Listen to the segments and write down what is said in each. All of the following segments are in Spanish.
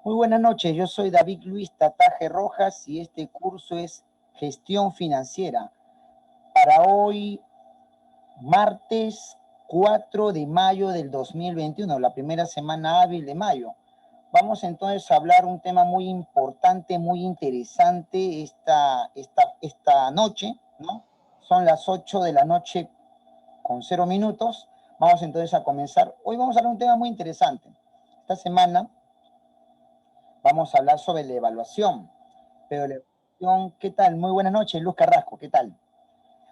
Muy buenas noches, yo soy David Luis Tataje Rojas y este curso es Gestión Financiera. Para hoy, martes 4 de mayo del 2021, la primera semana hábil de mayo. Vamos entonces a hablar un tema muy importante, muy interesante esta noche, ¿no? Son las 8 de la noche con 0 minutos. Vamos entonces a comenzar. Hoy vamos a hablar de un tema muy interesante. Esta semana vamos a hablar sobre la evaluación. Pero la evaluación, ¿qué tal? Muy buenas noches, Luz Carrasco, ¿qué tal?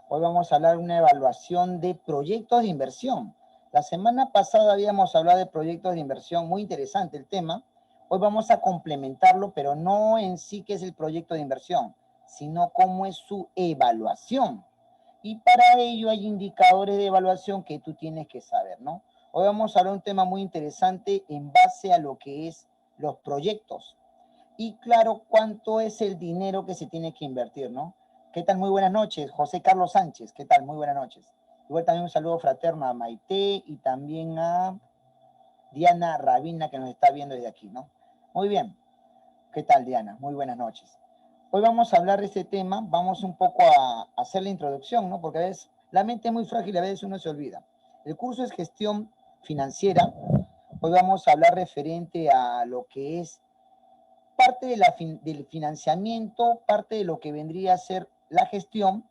Hoy vamos a hablar de una evaluación de proyectos de inversión. La semana pasada habíamos hablado de proyectos de inversión, muy interesante el tema. Hoy vamos a complementarlo, pero no en sí qué es el proyecto de inversión, sino cómo es su evaluación. Y para ello hay indicadores de evaluación que tú tienes que saber, ¿no? Hoy vamos a hablar de un tema muy interesante en base a lo que es los proyectos. Y claro, cuánto es el dinero que se tiene que invertir, ¿no? ¿Qué tal? Muy buenas noches, José Carlos Sánchez. ¿Qué tal? Muy buenas noches. Igual también un saludo fraterno a Maite y también a Diana Rabina que nos está viendo desde aquí, ¿no? Muy bien. ¿Qué tal, Diana? Muy buenas noches. Hoy vamos a hablar de este tema, vamos un poco a hacer la introducción, ¿no? Porque a veces la mente es muy frágil, a veces uno se olvida. El curso es gestión financiera. Hoy vamos a hablar referente a lo que es parte del financiamiento, parte de lo que vendría a ser la gestión.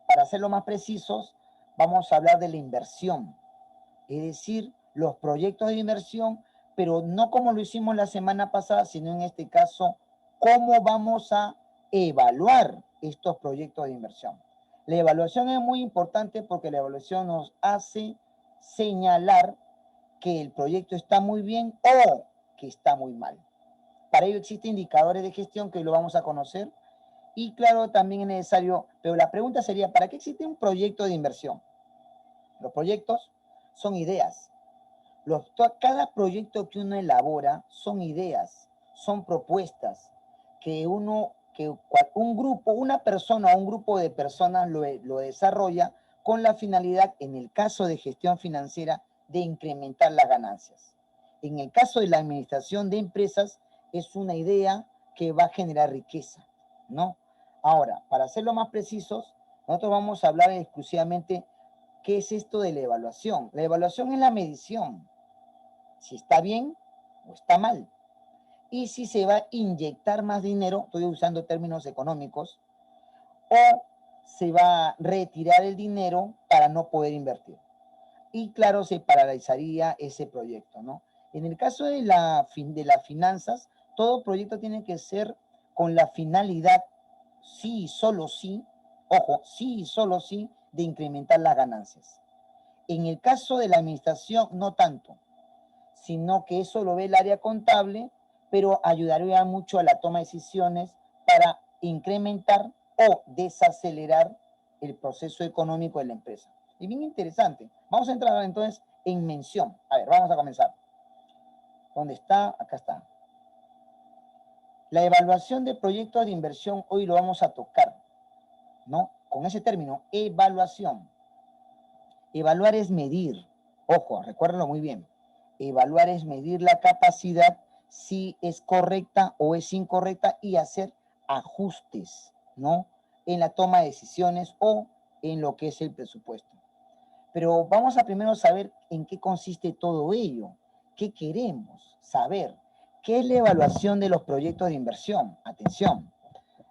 Para hacerlo más precisos, vamos a hablar de la inversión, es decir, los proyectos de inversión, pero no como lo hicimos la semana pasada, sino en este caso, cómo vamos a evaluar estos proyectos de inversión. La evaluación es muy importante porque la evaluación nos hace señalar que el proyecto está muy bien o que está muy mal. Para ello existen indicadores de gestión que lo vamos a conocer y claro, también es necesario, pero la pregunta sería, ¿para qué existe un proyecto de inversión? Los proyectos son ideas. Cada proyecto que uno elabora son ideas, son propuestas que un grupo, una persona o un grupo de personas lo desarrolla con la finalidad, en el caso de gestión financiera, de incrementar las ganancias. En el caso de la administración de empresas, es una idea que va a generar riqueza, ¿no? Ahora, para hacerlo más precisos, nosotros vamos a hablar exclusivamente qué es esto de la evaluación. La evaluación es la medición, si está bien o está mal. Y si se va a inyectar más dinero, estoy usando términos económicos, o se va a retirar el dinero para no poder invertir. Y claro, se paralizaría ese proyecto, ¿no? En el caso de las finanzas, todo proyecto tiene que ser con la finalidad, sí y solo sí, ojo, sí y solo sí, de incrementar las ganancias. En el caso de la administración, no tanto, sino que eso lo ve el área contable, pero ayudaría mucho a la toma de decisiones para incrementar o desacelerar el proceso económico de la empresa. Y bien interesante. Vamos a entrar entonces en mención. A ver, vamos a comenzar. ¿Dónde está? Acá está. La evaluación de proyectos de inversión hoy lo vamos a tocar, ¿no? Con ese término, evaluación. Evaluar es medir. Ojo, recuérdenlo muy bien. Evaluar es medir la capacidad, si es correcta o es incorrecta y hacer ajustes, ¿no? En la toma de decisiones o en lo que es el presupuesto. Pero vamos a primero saber en qué consiste todo ello. ¿Qué queremos saber? ¿Qué es la evaluación de los proyectos de inversión? Atención.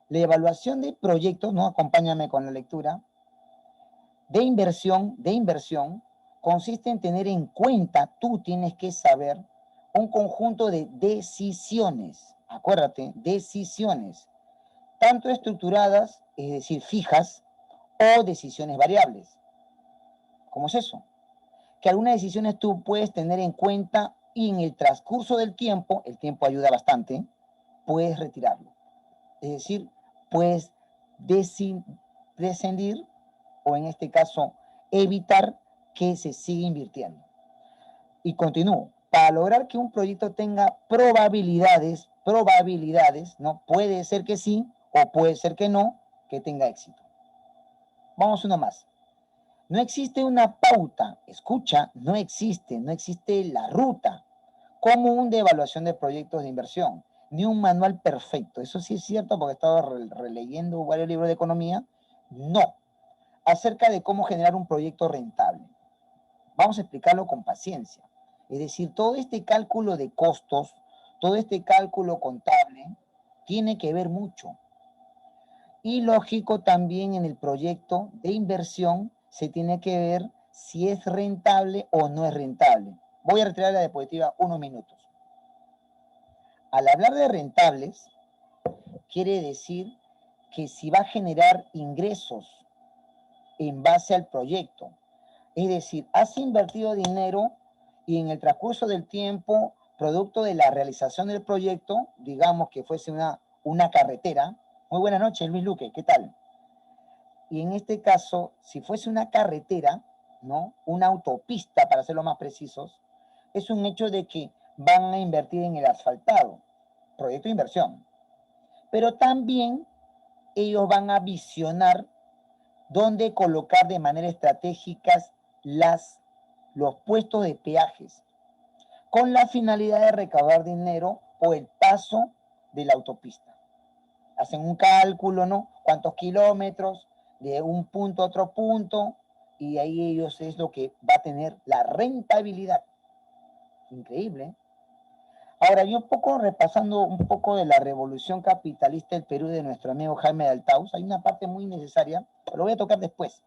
La evaluación de proyectos, ¿no? Acompáñame con la lectura. De inversión, consiste en tener en cuenta, tú tienes que saber, un conjunto de decisiones, acuérdate, decisiones, tanto estructuradas, es decir, fijas, o decisiones variables. ¿Cómo es eso? Que algunas decisiones tú puedes tener en cuenta y en el transcurso del tiempo, el tiempo ayuda bastante, puedes retirarlo. Es decir, puedes descendir o en este caso evitar que se siga invirtiendo. Y continúo. Para lograr que un proyecto tenga probabilidades, ¿no? Puede ser que sí o puede ser que no, que tenga éxito. Vamos uno más. No existe una pauta, escucha, no existe la ruta común de evaluación de proyectos de inversión, ni un manual perfecto. Eso sí es cierto porque he estado releyendo varios libros de economía. No. Acerca de cómo generar un proyecto rentable. Vamos a explicarlo con paciencia. Es decir, todo este cálculo de costos, todo este cálculo contable, tiene que ver mucho. Y lógico también en el proyecto de inversión se tiene que ver si es rentable o no es rentable. Voy a retirar la diapositiva unos minutos. Al hablar de rentables, quiere decir que si va a generar ingresos en base al proyecto. Es decir, has invertido dinero y en el transcurso del tiempo, producto de la realización del proyecto, digamos que fuese una carretera. Muy buenas noches, Luis Luque, ¿qué tal? Y en este caso, si fuese una carretera, ¿no? Una autopista, para ser lo más precisos, es un hecho de que van a invertir en el asfaltado, proyecto de inversión. Pero también ellos van a visionar dónde colocar de manera estratégica los puestos de peajes, con la finalidad de recaudar dinero por el paso de la autopista. Hacen un cálculo, ¿no? Cuántos kilómetros de un punto a otro punto, y ahí ellos es lo que va a tener la rentabilidad. Increíble, ¿eh? Ahora, yo un poco repasando un poco de la revolución capitalista del Perú de nuestro amigo Jaime de Altaus, hay una parte muy necesaria, lo voy a tocar después,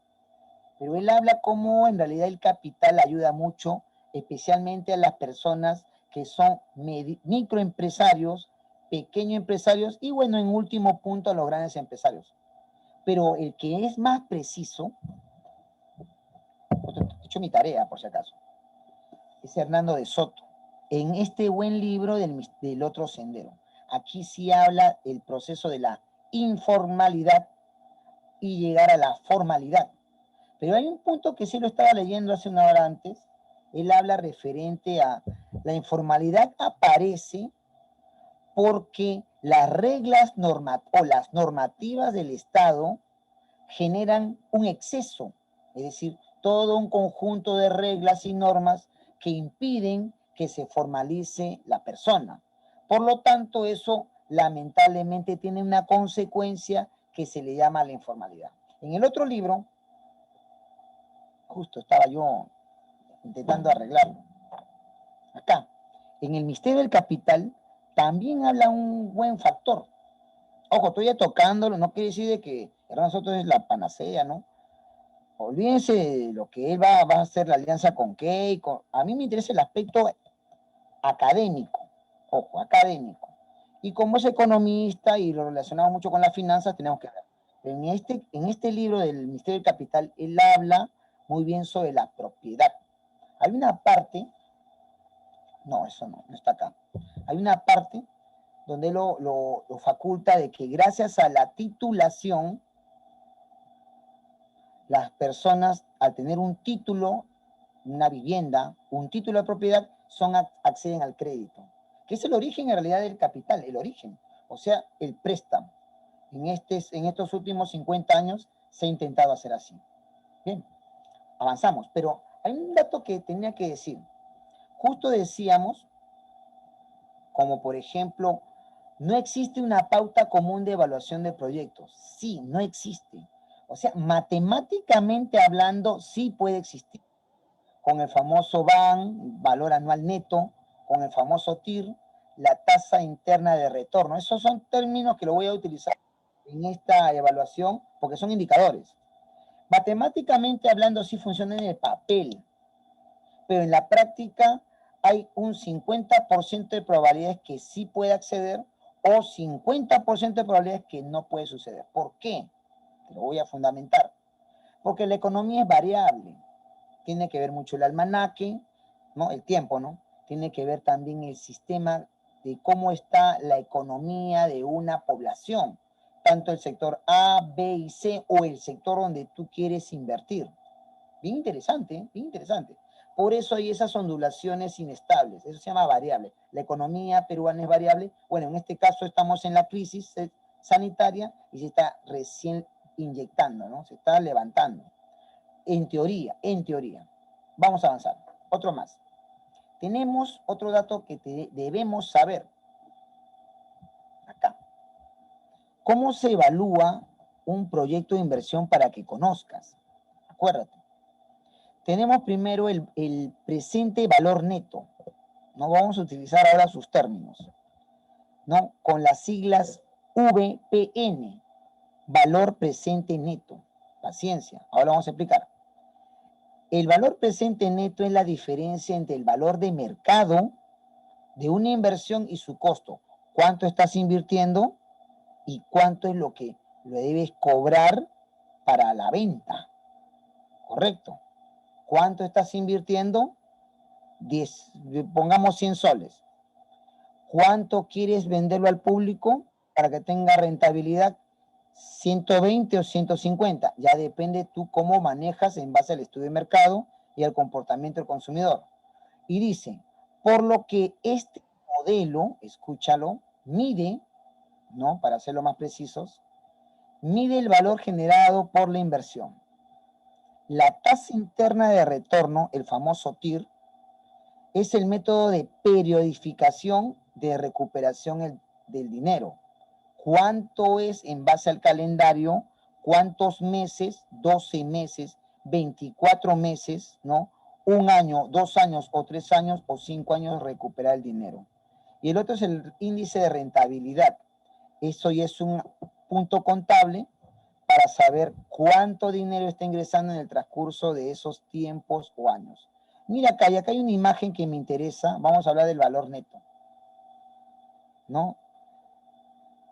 pero él habla cómo en realidad el capital ayuda mucho, especialmente a las personas que son microempresarios, pequeños empresarios y bueno, en último punto a los grandes empresarios. Pero el que es más preciso, he hecho mi tarea por si acaso, es Hernando de Soto, en este buen libro del otro sendero. Aquí sí habla el proceso de la informalidad y llegar a la formalidad. Pero hay un punto que sí lo estaba leyendo hace una hora antes. Él habla referente a la informalidad aparece porque las reglas o las normativas del Estado generan un exceso, es decir, todo un conjunto de reglas y normas que impiden que se formalice la persona. Por lo tanto, eso lamentablemente tiene una consecuencia que se le llama la informalidad. En el otro libro, justo estaba yo intentando arreglarlo, acá, en el misterio del capital, también habla un buen factor. Ojo, estoy ya tocándolo, no quiere decir de que Hernán Soto es la panacea, ¿no? Olvídense de lo que él va a hacer la alianza con Keiko. A mí me interesa el aspecto académico, ojo, académico. Y como es economista y lo relacionamos mucho con las finanzas, tenemos que ver. En este libro del Misterio del Capital, él habla muy bien sobre la propiedad. Hay una parte, no, eso no está acá. Hay una parte donde lo faculta de que gracias a la titulación, las personas al tener un título, una vivienda, un título de propiedad, acceden al crédito, que es el origen en realidad del capital, el origen, o sea, el préstamo. En estos últimos 50 años se ha intentado hacer así. Bien, avanzamos, pero hay un dato que tenía que decir. Justo decíamos, como por ejemplo, no existe una pauta común de evaluación de proyectos. Sí, no existe. O sea, matemáticamente hablando, sí puede existir. Con el famoso BAN, valor anual neto, con el famoso TIR, la tasa interna de retorno. Esos son términos que lo voy a utilizar en esta evaluación porque son indicadores. Matemáticamente hablando, sí funciona en el papel, pero en la práctica hay un 50% de probabilidades que sí puede acceder o 50% de probabilidades que no puede suceder. ¿Por qué? Te lo voy a fundamentar. Porque la economía es variable. Tiene que ver mucho el almanaque, ¿no? El tiempo, ¿no? Tiene que ver también el sistema de cómo está la economía de una población, tanto el sector A, B y C o el sector donde tú quieres invertir. Bien interesante, ¿eh? Bien interesante. Por eso hay esas ondulaciones inestables, eso se llama variable. La economía peruana es variable. Bueno, en este caso estamos en la crisis sanitaria y se está recién inyectando, ¿no? Se está levantando. En teoría. Vamos a avanzar. Otro más. Tenemos otro dato que debemos saber. Acá. ¿Cómo se evalúa un proyecto de inversión para que conozcas? Acuérdate. Tenemos primero el presente valor neto. No vamos a utilizar ahora sus términos, ¿no? Con las siglas VPN, valor presente neto. Paciencia, ahora vamos a explicar. El valor presente neto es la diferencia entre el valor de mercado de una inversión y su costo. ¿Cuánto estás invirtiendo y cuánto es lo que le debes cobrar para la venta? ¿Correcto? ¿Cuánto estás invirtiendo? 10, pongamos 100 soles. ¿Cuánto quieres venderlo al público para que tenga rentabilidad? 120 o 150. Ya depende tú cómo manejas en base al estudio de mercado y al comportamiento del consumidor. Y dice, por lo que este modelo, escúchalo, mide, ¿no? Para hacerlo más precisos, mide el valor generado por la inversión. La tasa interna de retorno, el famoso TIR, es el método de periodificación de recuperación del dinero. ¿Cuánto es en base al calendario? ¿Cuántos meses? 12 meses, 24 meses, ¿no? Un año, 2 años o 3 años o 5 años recuperar el dinero. Y el otro es el índice de rentabilidad. Eso ya es un punto contable para saber cuánto dinero está ingresando en el transcurso de esos tiempos o años. Mira acá, y acá hay una imagen que me interesa. Vamos a hablar del valor neto, ¿no?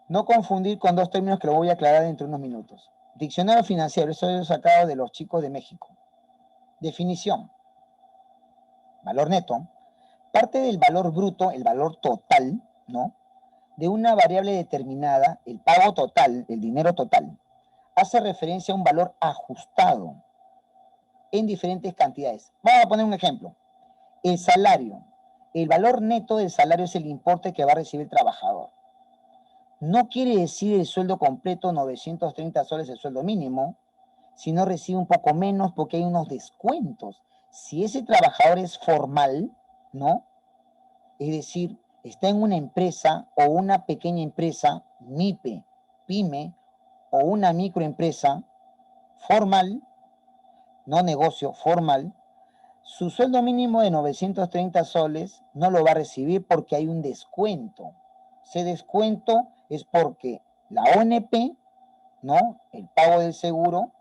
No confundir con dos términos que lo voy a aclarar dentro de unos minutos. Diccionario financiero, eso es sacado de los chicos de México. Definición. Valor neto. Parte del valor bruto, el valor total, ¿no? De una variable determinada, el pago total, el dinero total, hace referencia a un valor ajustado en diferentes cantidades. Vamos a poner un ejemplo. El salario. El valor neto del salario es el importe que va a recibir el trabajador. No quiere decir el sueldo completo, 930 soles el sueldo mínimo, sino recibe un poco menos porque hay unos descuentos. Si ese trabajador es formal, ¿no? Es decir, está en una empresa o una pequeña empresa, MIPE, PYME, o una microempresa formal, no negocio, formal, su sueldo mínimo de 930 soles no lo va a recibir porque hay un descuento. Ese descuento es porque la ONP, ¿no? El pago del seguro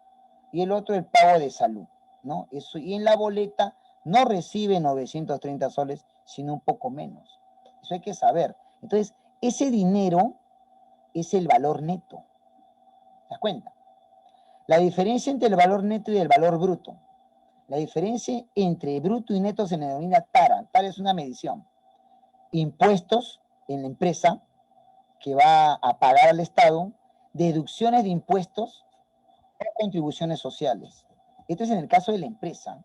y el otro el pago de salud, ¿no? Eso, y en la boleta no recibe 930 soles, sino un poco menos. Eso hay que saber. Entonces, ese dinero es el valor neto. ¿Te das cuenta? La diferencia entre el valor neto y el valor bruto. La diferencia entre bruto y neto se denomina TARA. TARA es una medición. Impuestos en la empresa que va a pagar al Estado, deducciones de impuestos o contribuciones sociales. Esto es en el caso de la empresa.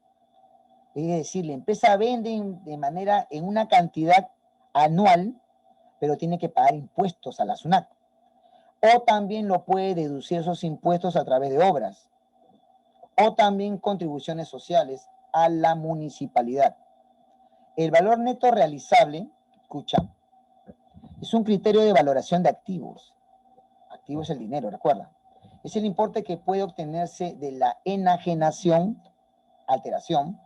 Es decir, la empresa vende en una cantidad anual, pero tiene que pagar impuestos a la SUNAT. O también lo puede deducir esos impuestos a través de obras. O también contribuciones sociales a la municipalidad. El valor neto realizable, escucha, es un criterio de valoración de activos. Activo es el dinero, recuerda. Es el importe que puede obtenerse de la enajenación, alteración,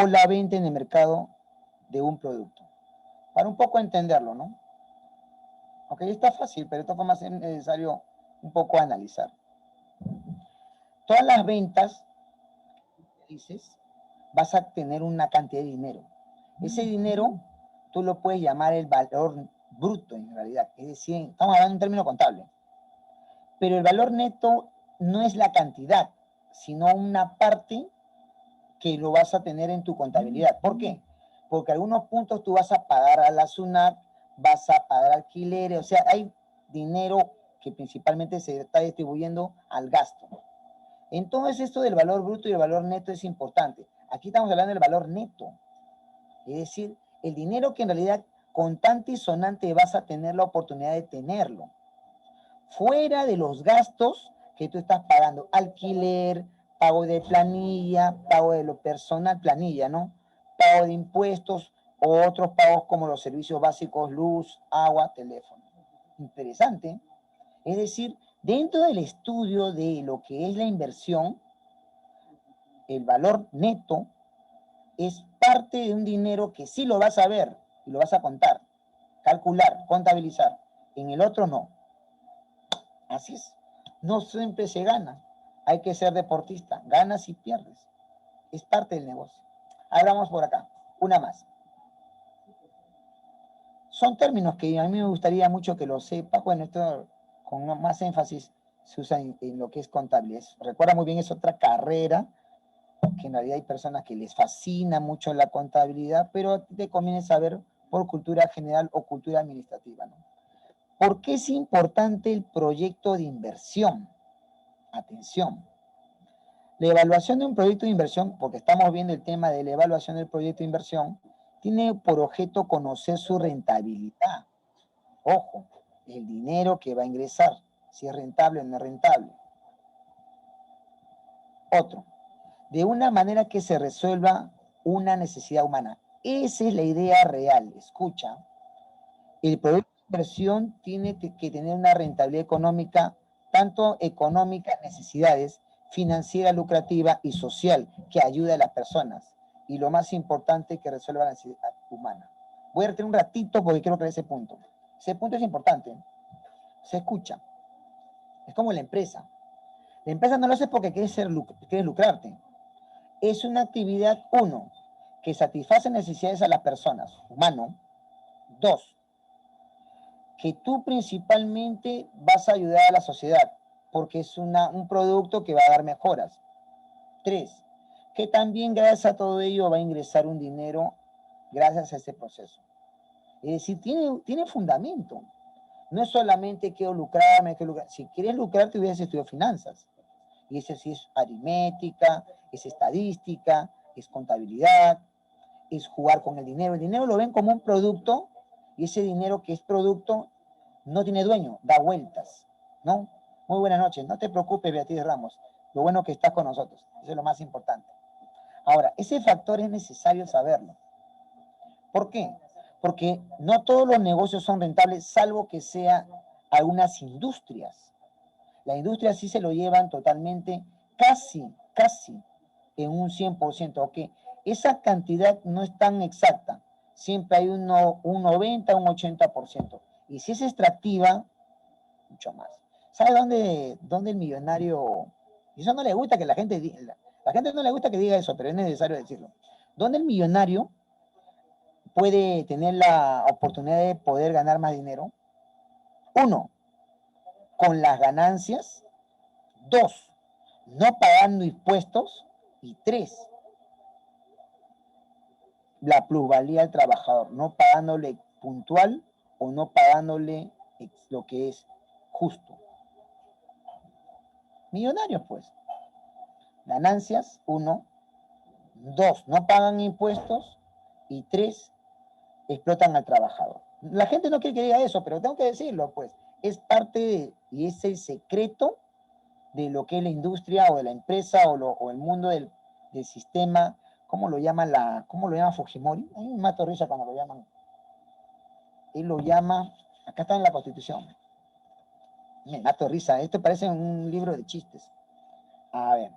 o la venta en el mercado de un producto. Para un poco entenderlo, ¿no? Ok, está fácil, pero de todas formas es necesario un poco analizar. Todas las ventas que dices, vas a tener una cantidad de dinero. Ese dinero tú lo puedes llamar el valor bruto en realidad. Es decir, estamos hablando de un término contable. Pero el valor neto no es la cantidad, sino una parte que lo vas a tener en tu contabilidad. ¿Por qué? Porque algunos puntos tú vas a pagar a la SUNAT, vas a pagar alquileres, o sea, hay dinero que principalmente se está distribuyendo al gasto. Entonces, esto del valor bruto y el valor neto es importante. Aquí estamos hablando del valor neto. Es decir, el dinero que en realidad contante y sonante vas a tener la oportunidad de tenerlo. Fuera de los gastos que tú estás pagando, alquiler, pago de planilla, pago de lo personal, planilla, ¿no? Pago de impuestos, o otros pagos como los servicios básicos, luz, agua, teléfono. Interesante. Es decir, dentro del estudio de lo que es la inversión, el valor neto es parte de un dinero que sí lo vas a ver y lo vas a contar, calcular, contabilizar. En el otro no. Así es. No siempre se gana. Hay que ser deportista. Ganas y pierdes. Es parte del negocio. Ahora vamos por acá. Una más. Son términos que a mí me gustaría mucho que lo sepas. Bueno, esto con más énfasis se usa en lo que es contabilidad. Recuerda muy bien, es otra carrera que en realidad hay personas que les fascina mucho la contabilidad, pero te conviene saber por cultura general o cultura administrativa, ¿no? ¿Por qué es importante el proyecto de inversión? Atención. La evaluación de un proyecto de inversión, porque estamos viendo el tema de la evaluación del proyecto de inversión, tiene por objeto conocer su rentabilidad. Ojo, el dinero que va a ingresar, si es rentable o no es rentable. Otro, de una manera que se resuelva una necesidad humana. Esa es la idea real. Escucha, el proyecto de inversión tiene que tener una rentabilidad económica, tanto económica, necesidades, financiera, lucrativa y social, que ayude a las personas. Y lo más importante, que resuelva la necesidad humana. Voy a retener un ratito porque quiero creer ese punto. Ese punto es importante. Se escucha. Es como la empresa. La empresa no lo hace porque quieres lucrarte. Es una actividad, uno, que satisface necesidades a las personas, humano. Dos, que tú principalmente vas a ayudar a la sociedad, porque es un producto que va a dar mejoras. Tres, que también gracias a todo ello va a ingresar un dinero gracias a ese proceso. Es decir, tiene fundamento. No es solamente quiero lucrarme, si quieres lucrarte hubieras estudiado finanzas. Y ese sí es aritmética, es estadística, es contabilidad, es jugar con el dinero. El dinero lo ven como un producto y ese dinero que es producto no tiene dueño, da vueltas, ¿no? Muy buenas noches, no te preocupes, Beatriz Ramos, lo bueno que estás con nosotros, eso es lo más importante. Ahora, ese factor es necesario saberlo. ¿Por qué? Porque no todos los negocios son rentables, salvo que sean algunas industrias. Las industrias sí se lo llevan totalmente, casi en un 100%, ¿ok? Esa cantidad no es tan exacta, siempre hay un 90, un 80%. Y si es extractiva, mucho más. ¿Sabe dónde el millonario, y eso no le gusta que la gente diga, la gente no le gusta que diga eso, pero es necesario decirlo, ¿dónde el millonario puede tener la oportunidad de poder ganar más dinero? Uno, con las ganancias. Dos, no pagando impuestos. Y tres, la plusvalía al trabajador, no pagándole puntual o no pagándole lo que es justo. Millonarios, pues. Ganancias, uno. Dos, no pagan impuestos. Y tres, explotan al trabajador. La gente no quiere que diga eso, pero tengo que decirlo, pues. Es parte y es el secreto de lo que es la industria o de la empresa o el mundo del sistema. ¿Cómo lo llama Fujimori? A mí me mata risa cuando lo llaman. Él lo llama, acá está en la Constitución. Me mato risa, esto parece un libro de chistes. A ver.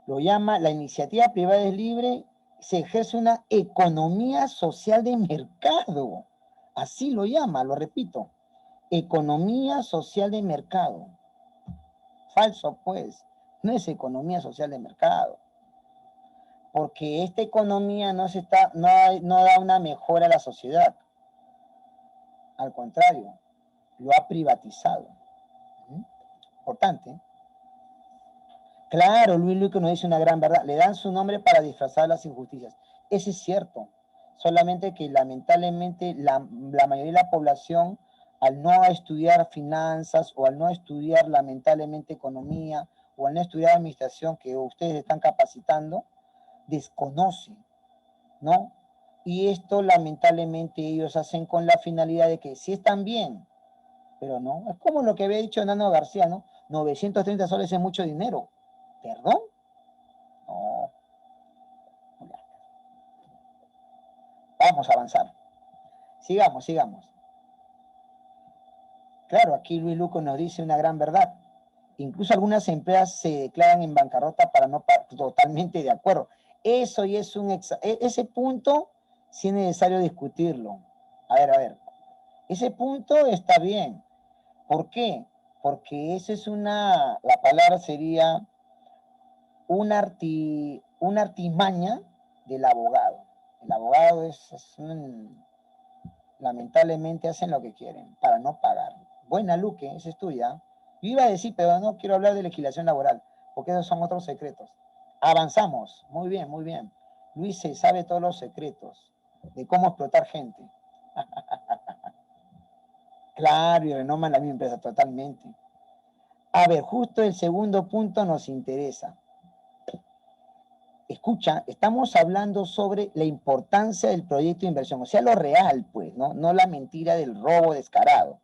Lo llama, la iniciativa privada es libre, se ejerce una economía social de mercado. Así lo llama, lo repito. Economía social de mercado. Falso, pues. No es economía social de mercado. Porque esta economía no da una mejora a la sociedad. Al contrario, lo ha privatizado. Importante. Claro, Luis Luque nos dice una gran verdad. Le dan su nombre para disfrazar las injusticias. Eso es cierto. Solamente que lamentablemente la mayoría de la población, al no estudiar finanzas o al no estudiar lamentablemente economía o al no estudiar administración que ustedes están capacitando, desconoce, ¿no? Y esto lamentablemente ellos hacen con la finalidad de que sí están bien, pero no. Es como lo que había dicho Nano García, ¿no? 930 soles es mucho dinero. ¿Perdón? No. Vamos a avanzar. Sigamos, sigamos. Claro, aquí Luis Luco nos dice una gran verdad. Incluso algunas empresas se declaran en bancarrota para no pagar. Totalmente de acuerdo. Eso y es ese punto sí es necesario discutirlo. A ver. Ese punto está bien. ¿Por qué? Porque esa es la palabra sería una artimaña del abogado. El abogado lamentablemente hacen lo que quieren para no pagar. Buena, Luque, esa es tuya. Yo iba a decir, pero no quiero hablar de legislación laboral, porque esos son otros secretos. Avanzamos. Muy bien, muy bien. Luis se sabe todos los secretos de cómo explotar gente. Claro, y renoman la misma empresa totalmente. A ver, justo el segundo punto nos interesa. Escucha, estamos hablando sobre la importancia del proyecto de inversión, o sea, lo real, pues, ¿no? No la mentira del robo descarado.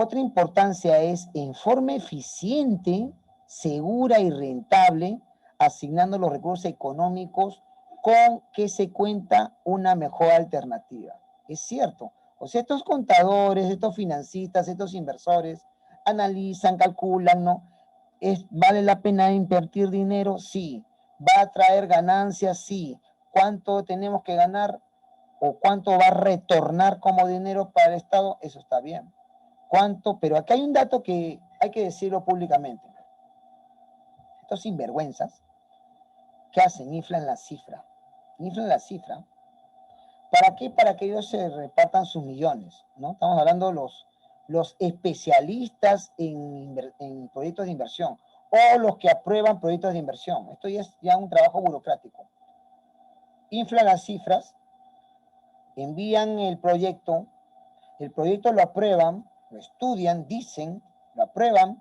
Otra importancia es en forma eficiente, segura y rentable, asignando los recursos económicos con que se cuenta una mejor alternativa. Es cierto. O sea, estos contadores, estos financistas, estos inversores analizan, calculan, ¿no? ¿Vale la pena invertir dinero? Sí. ¿Va a traer ganancias? Sí. ¿Cuánto tenemos que ganar o cuánto va a retornar como dinero para el Estado? Eso está bien. ¿Cuánto? Pero acá hay un dato que hay que decirlo públicamente. Estos sinvergüenzas, ¿qué hacen? Inflan la cifra. Inflan la cifra. ¿Para qué? Para que ellos se repartan sus millones, ¿no? Estamos hablando de los especialistas en proyectos de inversión o los que aprueban proyectos de inversión. Esto ya es un trabajo burocrático. Inflan las cifras, envían el proyecto lo aprueban, lo estudian, dicen, lo aprueban,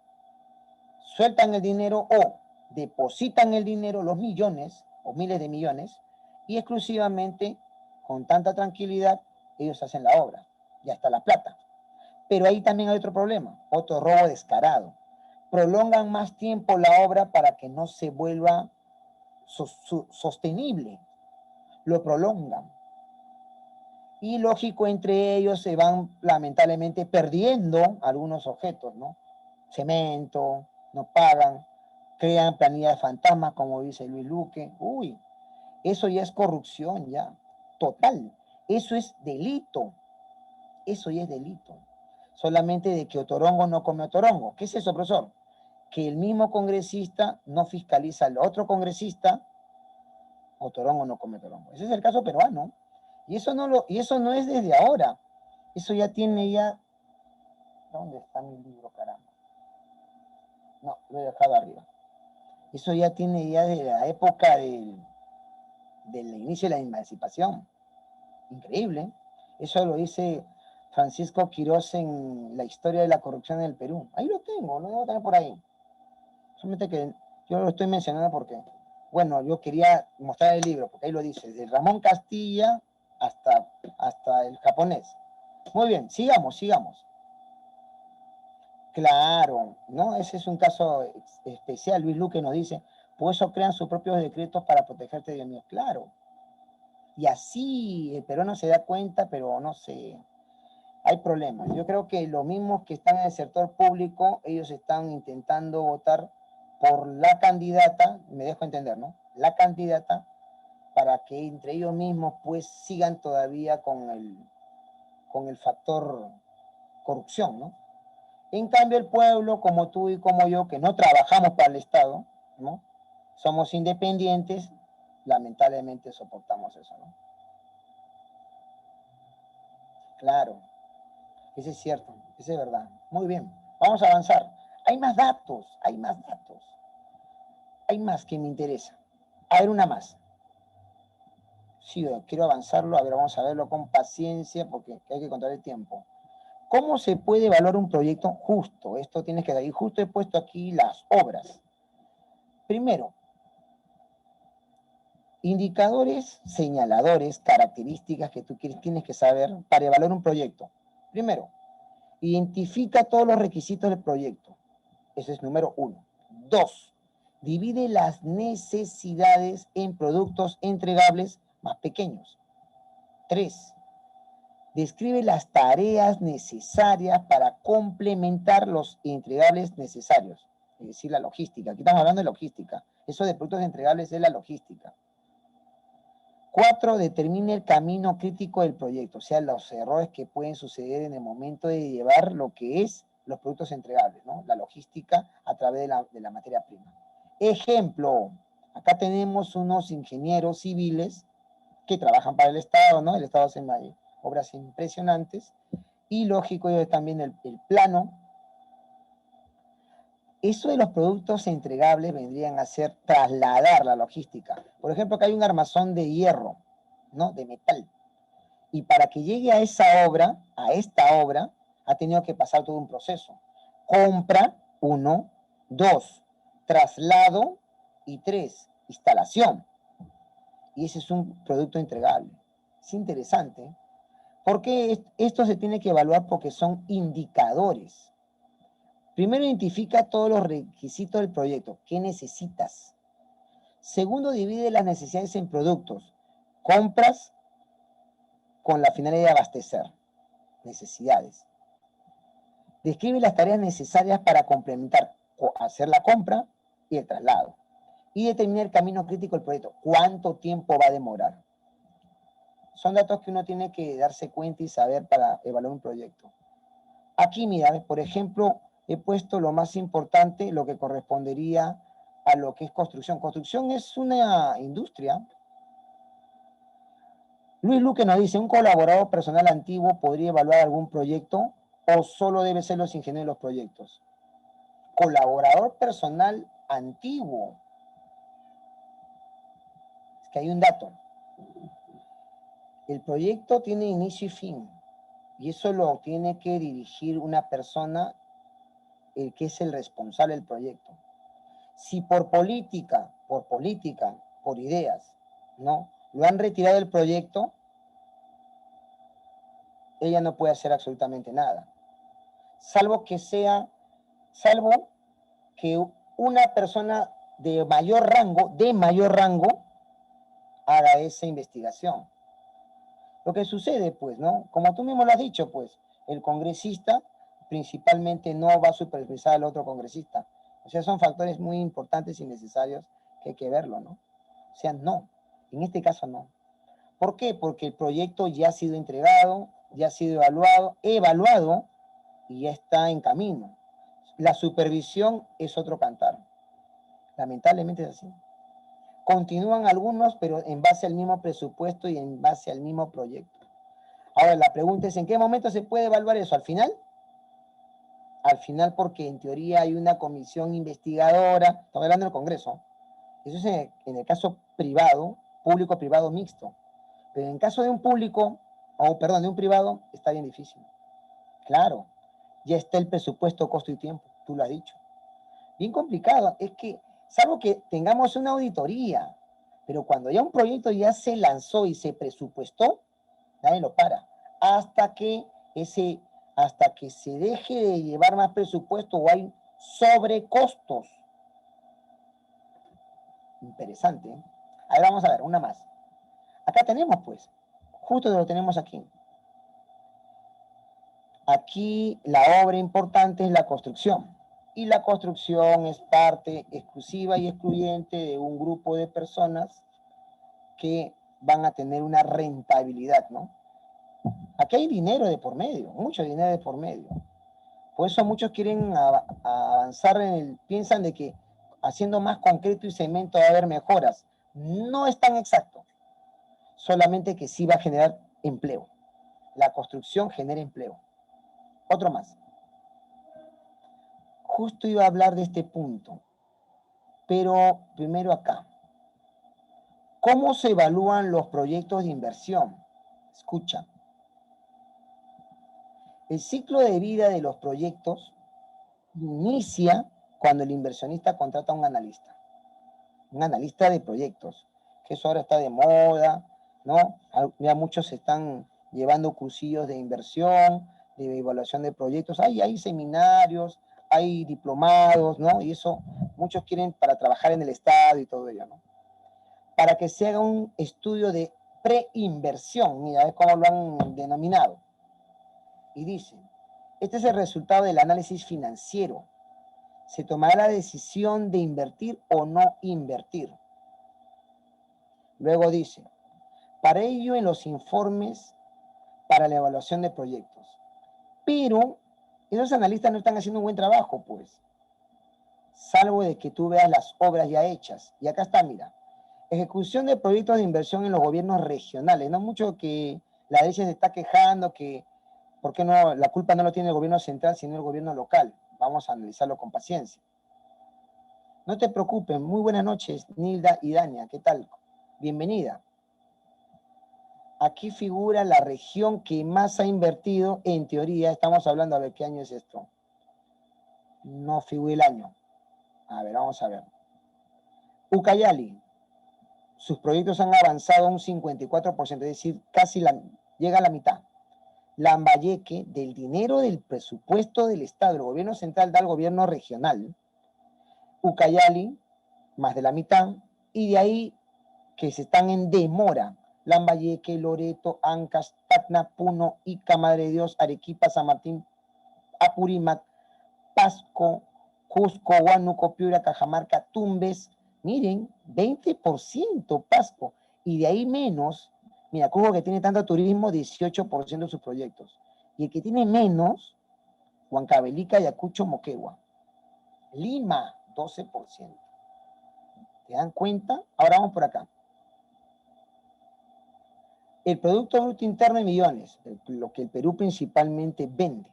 sueltan el dinero o depositan el dinero, los millones o miles de millones, y exclusivamente, con tanta tranquilidad, ellos hacen la obra, y hasta la plata. Pero ahí también hay otro problema, otro robo descarado. Prolongan más tiempo la obra para que no se vuelva sostenible. Lo prolongan. Y lógico, entre ellos se van lamentablemente perdiendo algunos objetos, ¿no? Cemento, no pagan, crean planillas de fantasmas, como dice Luis Luque. Uy, eso ya es corrupción, ya, total. Eso es delito. Eso ya es delito. Solamente de que Otorongo no come Otorongo. ¿Qué es eso, profesor? Que el mismo congresista no fiscaliza al otro congresista, Otorongo no come Otorongo. Ese es el caso peruano. Y eso no es desde ahora. Eso ya tiene ya... ¿Dónde está mi libro, caramba? No, lo he dejado arriba. Eso ya tiene ya de la época del inicio de la emancipación. Increíble. Eso lo dice Francisco Quirós en La historia de la corrupción en el Perú. Ahí lo tengo, lo debo tener por ahí. Solamente que yo lo estoy mencionando porque, bueno, yo quería mostrar el libro, porque ahí lo dice, de Ramón Castilla hasta el japonés. Muy bien, sigamos. Claro, ¿no? Ese es un caso especial. Luis Luque nos dice, por eso crean sus propios decretos para protegerte de mí. Claro. Y así el peruano se da cuenta, pero no sé, hay problemas. Yo creo que los mismos que están en el sector público, ellos están intentando votar por la candidata, me dejo entender, ¿no? La candidata para que entre ellos mismos pues sigan todavía con el factor corrupción, ¿no? En cambio, el pueblo, como tú y como yo, que no trabajamos para el Estado, ¿no? Somos independientes, lamentablemente soportamos eso, ¿no? Claro, ese es cierto, ese es verdad. Muy bien, vamos a avanzar. Hay más datos, hay más que me interesa. A ver, una más. Sí, quiero avanzarlo, a ver, vamos a verlo con paciencia porque hay que contar el tiempo. ¿Cómo se puede evaluar un proyecto justo? Esto tienes que dar. Y justo he puesto aquí las obras. Primero, indicadores, señaladores, características que tú tienes que saber para evaluar un proyecto. Primero, identifica todos los requisitos del proyecto. Ese es número 1. 2, divide las necesidades en productos entregables más pequeños. 3. Describe las tareas necesarias para complementar los entregables necesarios, es decir, la logística. Aquí estamos hablando de logística. Eso de productos entregables es la logística. 4. Determine el camino crítico del proyecto, o sea, los errores que pueden suceder en el momento de llevar lo que es los productos entregables, ¿no? La logística a través de la materia prima. Ejemplo, acá tenemos unos ingenieros civiles que trabajan para el Estado, ¿no? El Estado hace obras impresionantes y lógico ellos también el plano. Eso de los productos entregables vendrían a ser trasladar la logística. Por ejemplo, que hay un armazón de hierro, ¿no? De metal. Y para que llegue a esa obra, a esta obra, ha tenido que pasar todo un proceso. Compra, 1, 2, traslado y 3, instalación. Y ese es un producto entregable. Es interesante. ¿Por qué esto se tiene que evaluar? Porque son indicadores. Primero, identifica todos los requisitos del proyecto. ¿Qué necesitas? Segundo, divide las necesidades en productos. Compras con la finalidad de abastecer. Necesidades. Describe las tareas necesarias para complementar, hacer la compra y el traslado. Y determina el camino crítico del proyecto. ¿Cuánto tiempo va a demorar? Son datos que uno tiene que darse cuenta y saber para evaluar un proyecto. Aquí, mira, por ejemplo, he puesto lo más importante, lo que correspondería a lo que es construcción. Construcción es una industria. Luis Luque nos dice, ¿un colaborador personal antiguo podría evaluar algún proyecto o solo debe ser los ingenieros de los proyectos? Colaborador personal antiguo. Es que hay un dato. El proyecto tiene inicio y fin. Y eso lo tiene que dirigir una persona, el que es el responsable del proyecto. Si por política, por ideas, ¿no? Lo han retirado del proyecto, ella no puede hacer absolutamente nada. Salvo que una persona de mayor rango, haga esa investigación. Lo que sucede, pues, ¿no? Como tú mismo lo has dicho, pues, el congresista principalmente no va a supervisar al otro congresista. O sea, son factores muy importantes y necesarios que hay que verlo, ¿no? O sea, no. En este caso, no. ¿Por qué? Porque el proyecto ya ha sido entregado, ya ha sido evaluado y ya está en camino. La supervisión es otro cantar. Lamentablemente es así. Continúan algunos, pero en base al mismo presupuesto y en base al mismo proyecto. Ahora, la pregunta es, ¿en qué momento se puede evaluar eso? ¿Al final? Al final, porque en teoría hay una comisión investigadora, estamos hablando del Congreso, eso es en el caso privado, público-privado mixto, pero en caso de un de un privado, está bien difícil. Claro, ya está el presupuesto, costo y tiempo, tú lo has dicho. Bien complicado, es que, salvo que tengamos una auditoría, pero cuando ya un proyecto ya se lanzó y se presupuestó, nadie lo para. Hasta que se deje de llevar más presupuesto o hay sobrecostos. Interesante, ¿eh? A ver, vamos a ver, una más. Acá tenemos, pues, justo lo tenemos aquí. Aquí la obra importante es la construcción. Y la construcción es parte exclusiva y excluyente de un grupo de personas que van a tener una rentabilidad, ¿no? Aquí hay dinero de por medio, mucho dinero de por medio. Por eso muchos quieren avanzar piensan de que haciendo más concreto y cemento va a haber mejoras. No es tan exacto, solamente que sí va a generar empleo. La construcción genera empleo. Otro más. Justo iba a hablar de este punto, pero primero acá. ¿Cómo se evalúan los proyectos de inversión? Escucha. El ciclo de vida de los proyectos inicia cuando el inversionista contrata a un analista de proyectos, que eso ahora está de moda, ¿no? Ya muchos se están llevando cursillos de inversión, de evaluación de proyectos, hay seminarios, hay diplomados, ¿no? Y eso muchos quieren para trabajar en el Estado y todo ello, ¿no? Para que se haga un estudio de preinversión. Mira, es como lo han denominado. Y dice, este es el resultado del análisis financiero. Se tomará la decisión de invertir o no invertir. Luego dice, para ello en los informes para la evaluación de proyectos. Pero esos analistas no están haciendo un buen trabajo, pues. Salvo de que tú veas las obras ya hechas. Y acá está, mira. Ejecución de proyectos de inversión en los gobiernos regionales. No mucho que la derecha se está quejando que, ¿por qué no? La culpa no lo tiene el gobierno central, sino el gobierno local. Vamos a analizarlo con paciencia. No te preocupes. Muy buenas noches, Nilda y Dania. ¿Qué tal? Bienvenida. Aquí figura la región que más ha invertido, en teoría. Estamos hablando, a ver, ¿qué año es esto? No figura el año. A ver, vamos a ver. Ucayali. Sus proyectos han avanzado un 54%, es decir, casi llega a la mitad. Lambayeque, del dinero del presupuesto del Estado, el gobierno central da al gobierno regional. Ucayali, más de la mitad. Y de ahí que se están en demora. Lambayeque, Loreto, Ancash, Tacna, Puno, Ica, Madre de Dios, Arequipa, San Martín, Apurímac, Pasco, Cusco, Huánuco, Piura, Cajamarca, Tumbes. Miren, 20% Pasco. Y de ahí menos, mira, Cusco que tiene tanto turismo, 18% de sus proyectos. Y el que tiene menos, Huancavelica, Ayacucho, Moquegua. Lima, 12%. ¿Te dan cuenta? Ahora vamos por acá. El Producto Bruto Interno en millones, lo que el Perú principalmente vende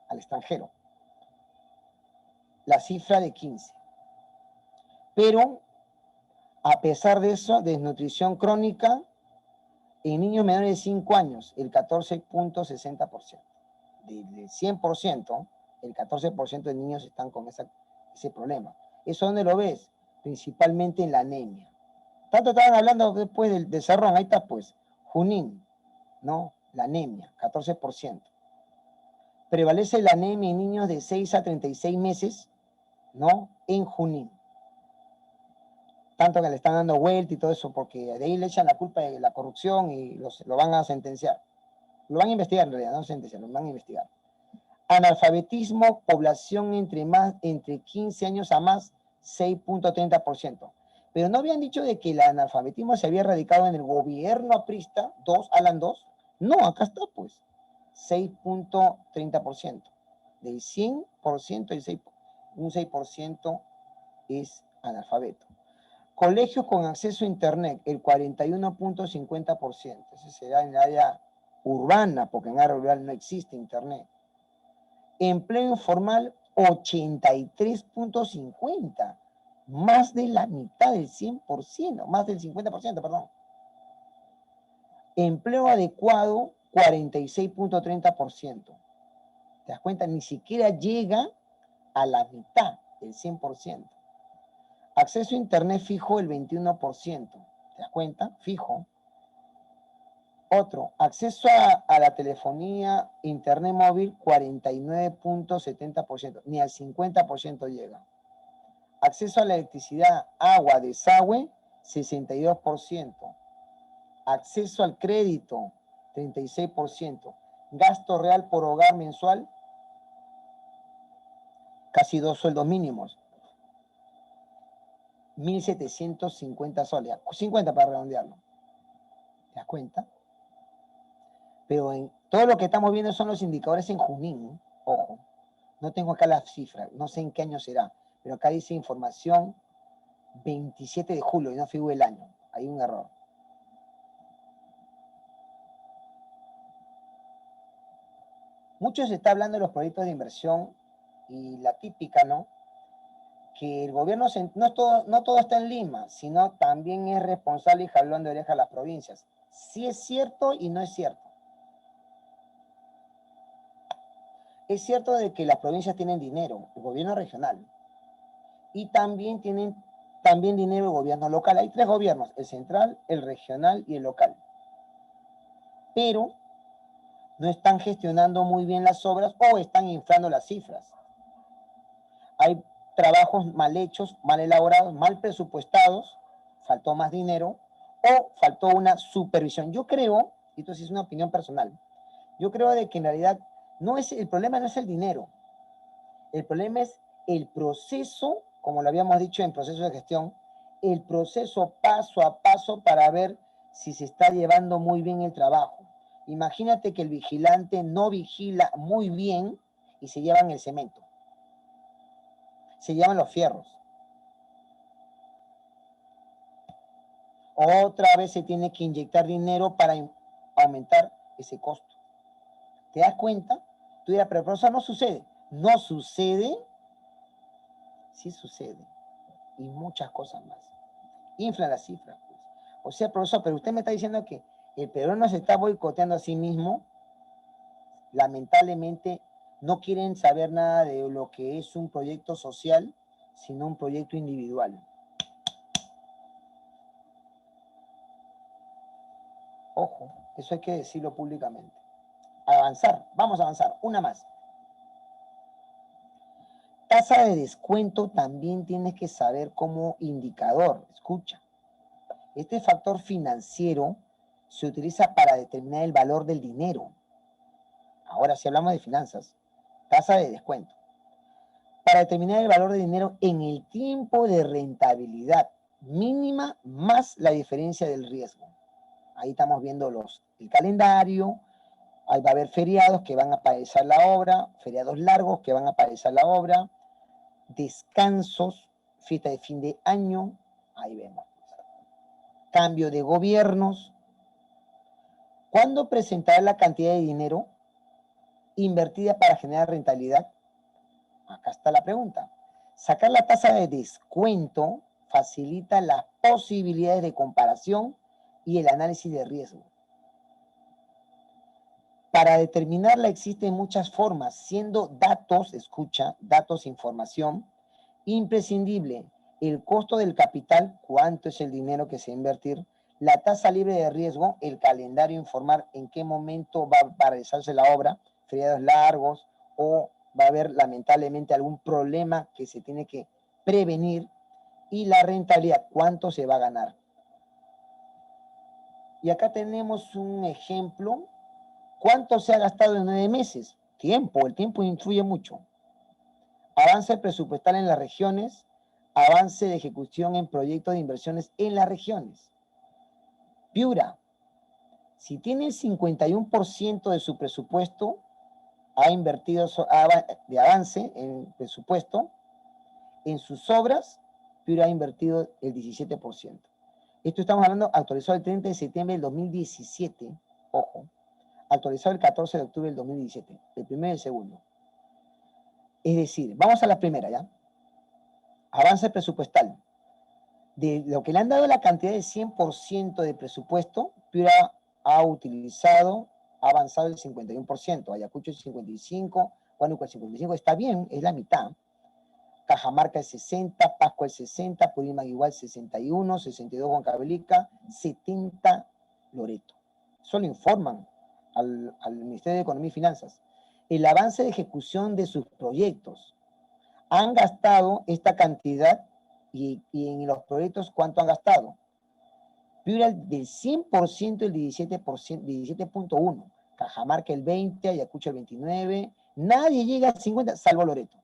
al extranjero. La cifra de 15. Pero, a pesar de eso, desnutrición crónica en niños menores de 5 años, el 14.60%. Del 100%, el 14% de niños están con ese problema. ¿Eso dónde lo ves? Principalmente en la anemia. Tanto estaban hablando después del Cerrón, ahí está pues, Junín, ¿no? La anemia, 14%. Prevalece la anemia en niños de 6 a 36 meses, ¿no? En Junín. Tanto que le están dando vuelta y todo eso, porque de ahí le echan la culpa de la corrupción y lo van a sentenciar. Lo van a investigar en realidad, no sentenciar, lo van a investigar. Analfabetismo, población entre 15 años a más, 6.30%. Pero no habían dicho de que el analfabetismo se había erradicado en el gobierno aprista, Alan 2. No, acá está pues, 6.30%. Del 100%, un 6% es analfabeto. Colegios con acceso a Internet, el 41.50%. Ese será en el área urbana, porque en área rural no existe Internet. Empleo informal, 83.50%. Más de la mitad del 100%, más del 50%, perdón. Empleo adecuado, 46.30%. ¿Te das cuenta? Ni siquiera llega a la mitad del 100%. Acceso a Internet fijo, el 21%. ¿Te das cuenta? Fijo. Otro, acceso a la telefonía, Internet móvil, 49.70%. Ni al 50% llega. Acceso a la electricidad, agua, desagüe, 62%. Acceso al crédito, 36%. Gasto real por hogar mensual, casi 2 sueldos mínimos. 1.750 soles, 50 para redondearlo. ¿Te das cuenta? Pero en todo lo que estamos viendo son los indicadores en Junín, ojo. No tengo acá las cifras, no sé en qué año será, pero acá dice información 27 de julio y no figura el año. Hay un error. Mucho se está hablando de los proyectos de inversión y la típica, ¿no? Que el gobierno, no todo está en Lima, sino también es responsable y jalón de oreja a las provincias. Sí es cierto y no es cierto. Es cierto de que las provincias tienen dinero, el gobierno regional, y también tienen dinero el gobierno local. Hay 3 gobiernos, el central, el regional y el local. Pero no están gestionando muy bien las obras o están inflando las cifras. Hay trabajos mal hechos, mal elaborados, mal presupuestados, faltó más dinero, o faltó una supervisión. Yo creo, y esto sí es una opinión personal, yo creo de que en realidad el problema no es el dinero, el problema es el proceso, como lo habíamos dicho en proceso de gestión, el proceso paso a paso para ver si se está llevando muy bien el trabajo. Imagínate que el vigilante no vigila muy bien y se llevan el cemento, se llevan los fierros. Otra vez se tiene que inyectar dinero para aumentar ese costo. ¿Te das cuenta? Tú dirás, pero profesor, no sucede. No sucede, sí sucede. Y muchas cosas más. Infla las cifras, pues. O sea, profesor, pero usted me está diciendo que el peruano se está boicoteando a sí mismo. Lamentablemente no quieren saber nada de lo que es un proyecto social, sino un proyecto individual. Ojo, eso hay que decirlo públicamente. Avanzar, vamos a avanzar. Una más. Tasa de descuento también tienes que saber como indicador. Escucha, este factor financiero se utiliza para determinar el valor del dinero. Ahora, si hablamos de finanzas, tasa de descuento. Para determinar el valor del dinero en el tiempo de rentabilidad mínima más la diferencia del riesgo. Ahí estamos viendo el calendario. Ahí va a haber feriados que van a padecer la obra, feriados largos que van a padecer la obra, descansos, fiesta de fin de año, ahí vemos. Cambio de gobiernos. ¿Cuándo presentará la cantidad de dinero invertida para generar rentabilidad? Acá está la pregunta. Sacar la tasa de descuento facilita las posibilidades de comparación y el análisis de riesgo. Para determinarla existen muchas formas, siendo datos, escucha, datos, información, imprescindible el costo del capital, cuánto es el dinero que se va a invertir, la tasa libre de riesgo, el calendario, informar en qué momento va a realizarse la obra, feriados largos o va a haber lamentablemente algún problema que se tiene que prevenir, y la rentabilidad, cuánto se va a ganar. Y acá tenemos un ejemplo. ¿Cuánto se ha gastado en 9 meses? Tiempo, el tiempo influye mucho. Avance presupuestal en las regiones, avance de ejecución en proyectos de inversiones en las regiones. Piura, si tiene el 51% de su presupuesto, ha invertido de avance en presupuesto, en sus obras, Piura ha invertido el 17%. Esto estamos hablando actualizado el 30 de septiembre del 2017, ojo, actualizado el 14 de octubre del 2017, el primero y el segundo. Es decir, vamos a la primera, ¿ya? Avance presupuestal. De lo que le han dado la cantidad de 100% de presupuesto, Piura ha avanzado el 51%, Ayacucho el 55%, Huánuco el 55%, está bien, es la mitad. Cajamarca el 60%, Pasco el 60%, Purímac igual 61%, 62% Huancavelica, 70% Loreto. Eso lo informan al Ministerio de Economía y Finanzas. El avance de ejecución de sus proyectos. Han gastado esta cantidad y en los proyectos, ¿cuánto han gastado? Piura del 100% el 17.1%, Cajamarca el 20%, Ayacucho el 29%, nadie llega al 50%, salvo Loreto,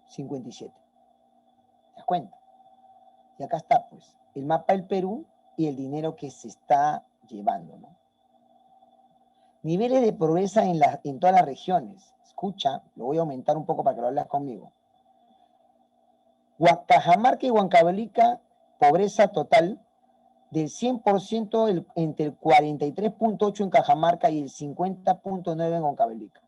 57%. ¿Te das cuenta? Y acá está, pues, el mapa del Perú y el dinero que se está llevando, ¿no? Niveles de pobreza en todas las regiones. Escucha, lo voy a aumentar un poco para que lo hables conmigo. Cajamarca y Huancavelica, pobreza total del 100%, entre el 43.8% en Cajamarca y el 50.9% en Huancavelica.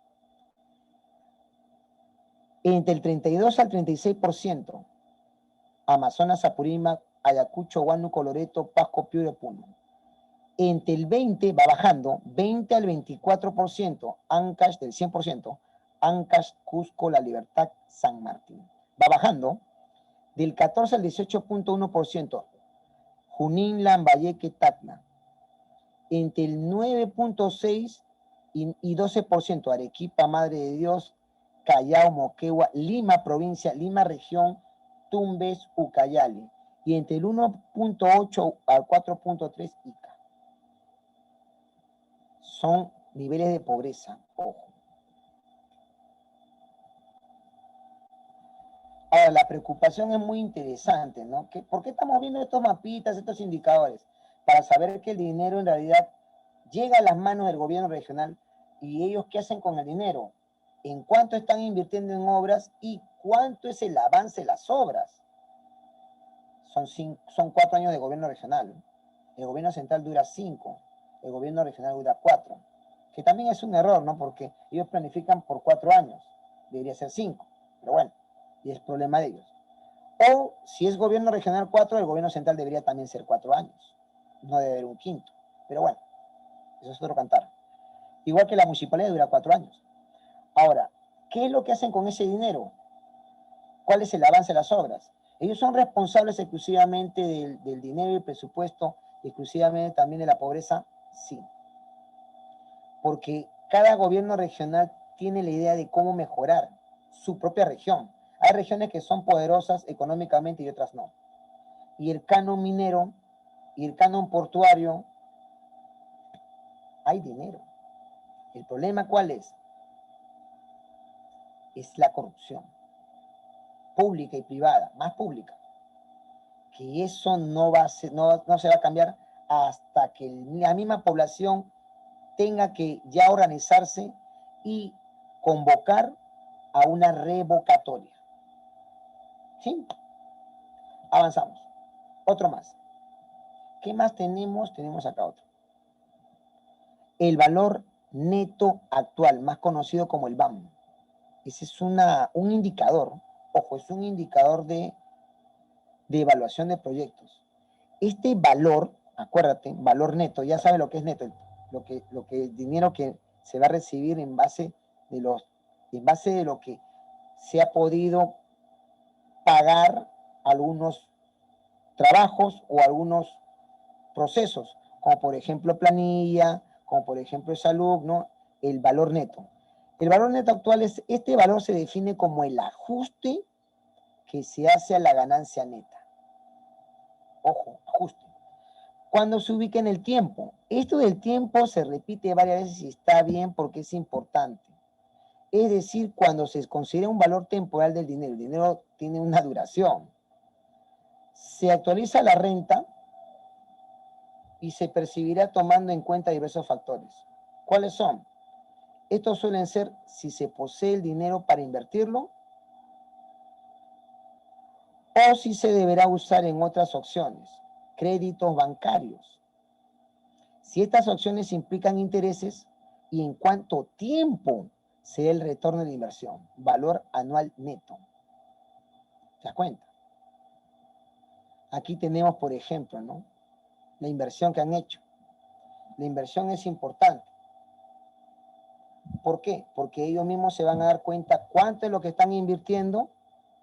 Entre el 32 al 36%, Amazonas, Apurímac, Ayacucho, Huánuco, Loreto, Pasco, Piura y Puno. Entre el 20, va bajando, 20 al 24%, Ancash del 100%, Ancash, Cusco, La Libertad, San Martín. Va bajando, del 14 al 18.1%, Junín, Lambayeque, Tacna. Entre el 9.6 y 12%, Arequipa, Madre de Dios, Callao, Moquegua, Lima, provincia, Lima, región, Tumbes, Ucayali. y entre el 1.8 al 4.3 ICA. Son niveles de pobreza, ojo. Ahora, la preocupación es muy interesante, ¿no? ¿Por qué estamos viendo estos mapitas, estos indicadores? Para saber que el dinero en realidad llega a las manos del gobierno regional y ellos qué hacen con el dinero, en cuánto están invirtiendo en obras y cuánto es el avance de las obras. Son 4 años de gobierno regional. El gobierno central dura 5, el gobierno regional dura 4, que también es un error, ¿no? Porque ellos planifican por 4 años, debería ser 5, pero bueno, y es problema de ellos. O si es gobierno regional 4, el gobierno central debería también ser 4 años, no debe haber un quinto, pero bueno, eso es otro cantar. Igual que la municipalidad dura 4 años. Ahora, ¿qué es lo que hacen con ese dinero? ¿Cuál es el avance de las obras? Ellos son responsables exclusivamente del dinero y el presupuesto, exclusivamente también de la pobreza, sí. Porque cada gobierno regional tiene la idea de cómo mejorar su propia región. Hay regiones que son poderosas económicamente y otras no. Y el canon minero y el canon portuario, hay dinero. ¿El problema cuál es? Es la corrupción. Pública y privada, más pública. Que eso no se va a cambiar hasta que la misma población tenga que ya organizarse y convocar a una revocatoria. ¿Sí? Avanzamos. Otro más. ¿Qué más tenemos? Tenemos acá otro. El valor neto actual, más conocido como el BAM. Ese es un indicador, ojo, es un indicador de evaluación de proyectos. Este valor, acuérdate, valor neto, ya sabes lo que es neto, lo que el dinero que se va a recibir en base de lo que se ha podido pagar algunos trabajos o algunos procesos, como por ejemplo planilla, como por ejemplo salud, ¿no? El valor neto. El valor neto actual este valor se define como el ajuste que se hace a la ganancia neta. Ojo, ajuste. Cuando se ubica en el tiempo. Esto del tiempo se repite varias veces y está bien porque es importante. Es decir, cuando se considera un valor temporal del dinero, el dinero tiene una duración. Se actualiza la renta y se percibirá tomando en cuenta diversos factores. ¿Cuáles son? Estos suelen ser si se posee el dinero para invertirlo o si se deberá usar en otras opciones, créditos bancarios. Si estas opciones implican intereses y en cuánto tiempo se da el retorno de la inversión, valor anual neto. ¿Te das cuenta? Aquí tenemos, por ejemplo, ¿no? La inversión que han hecho. La inversión es importante. ¿Por qué? Porque ellos mismos se van a dar cuenta cuánto es lo que están invirtiendo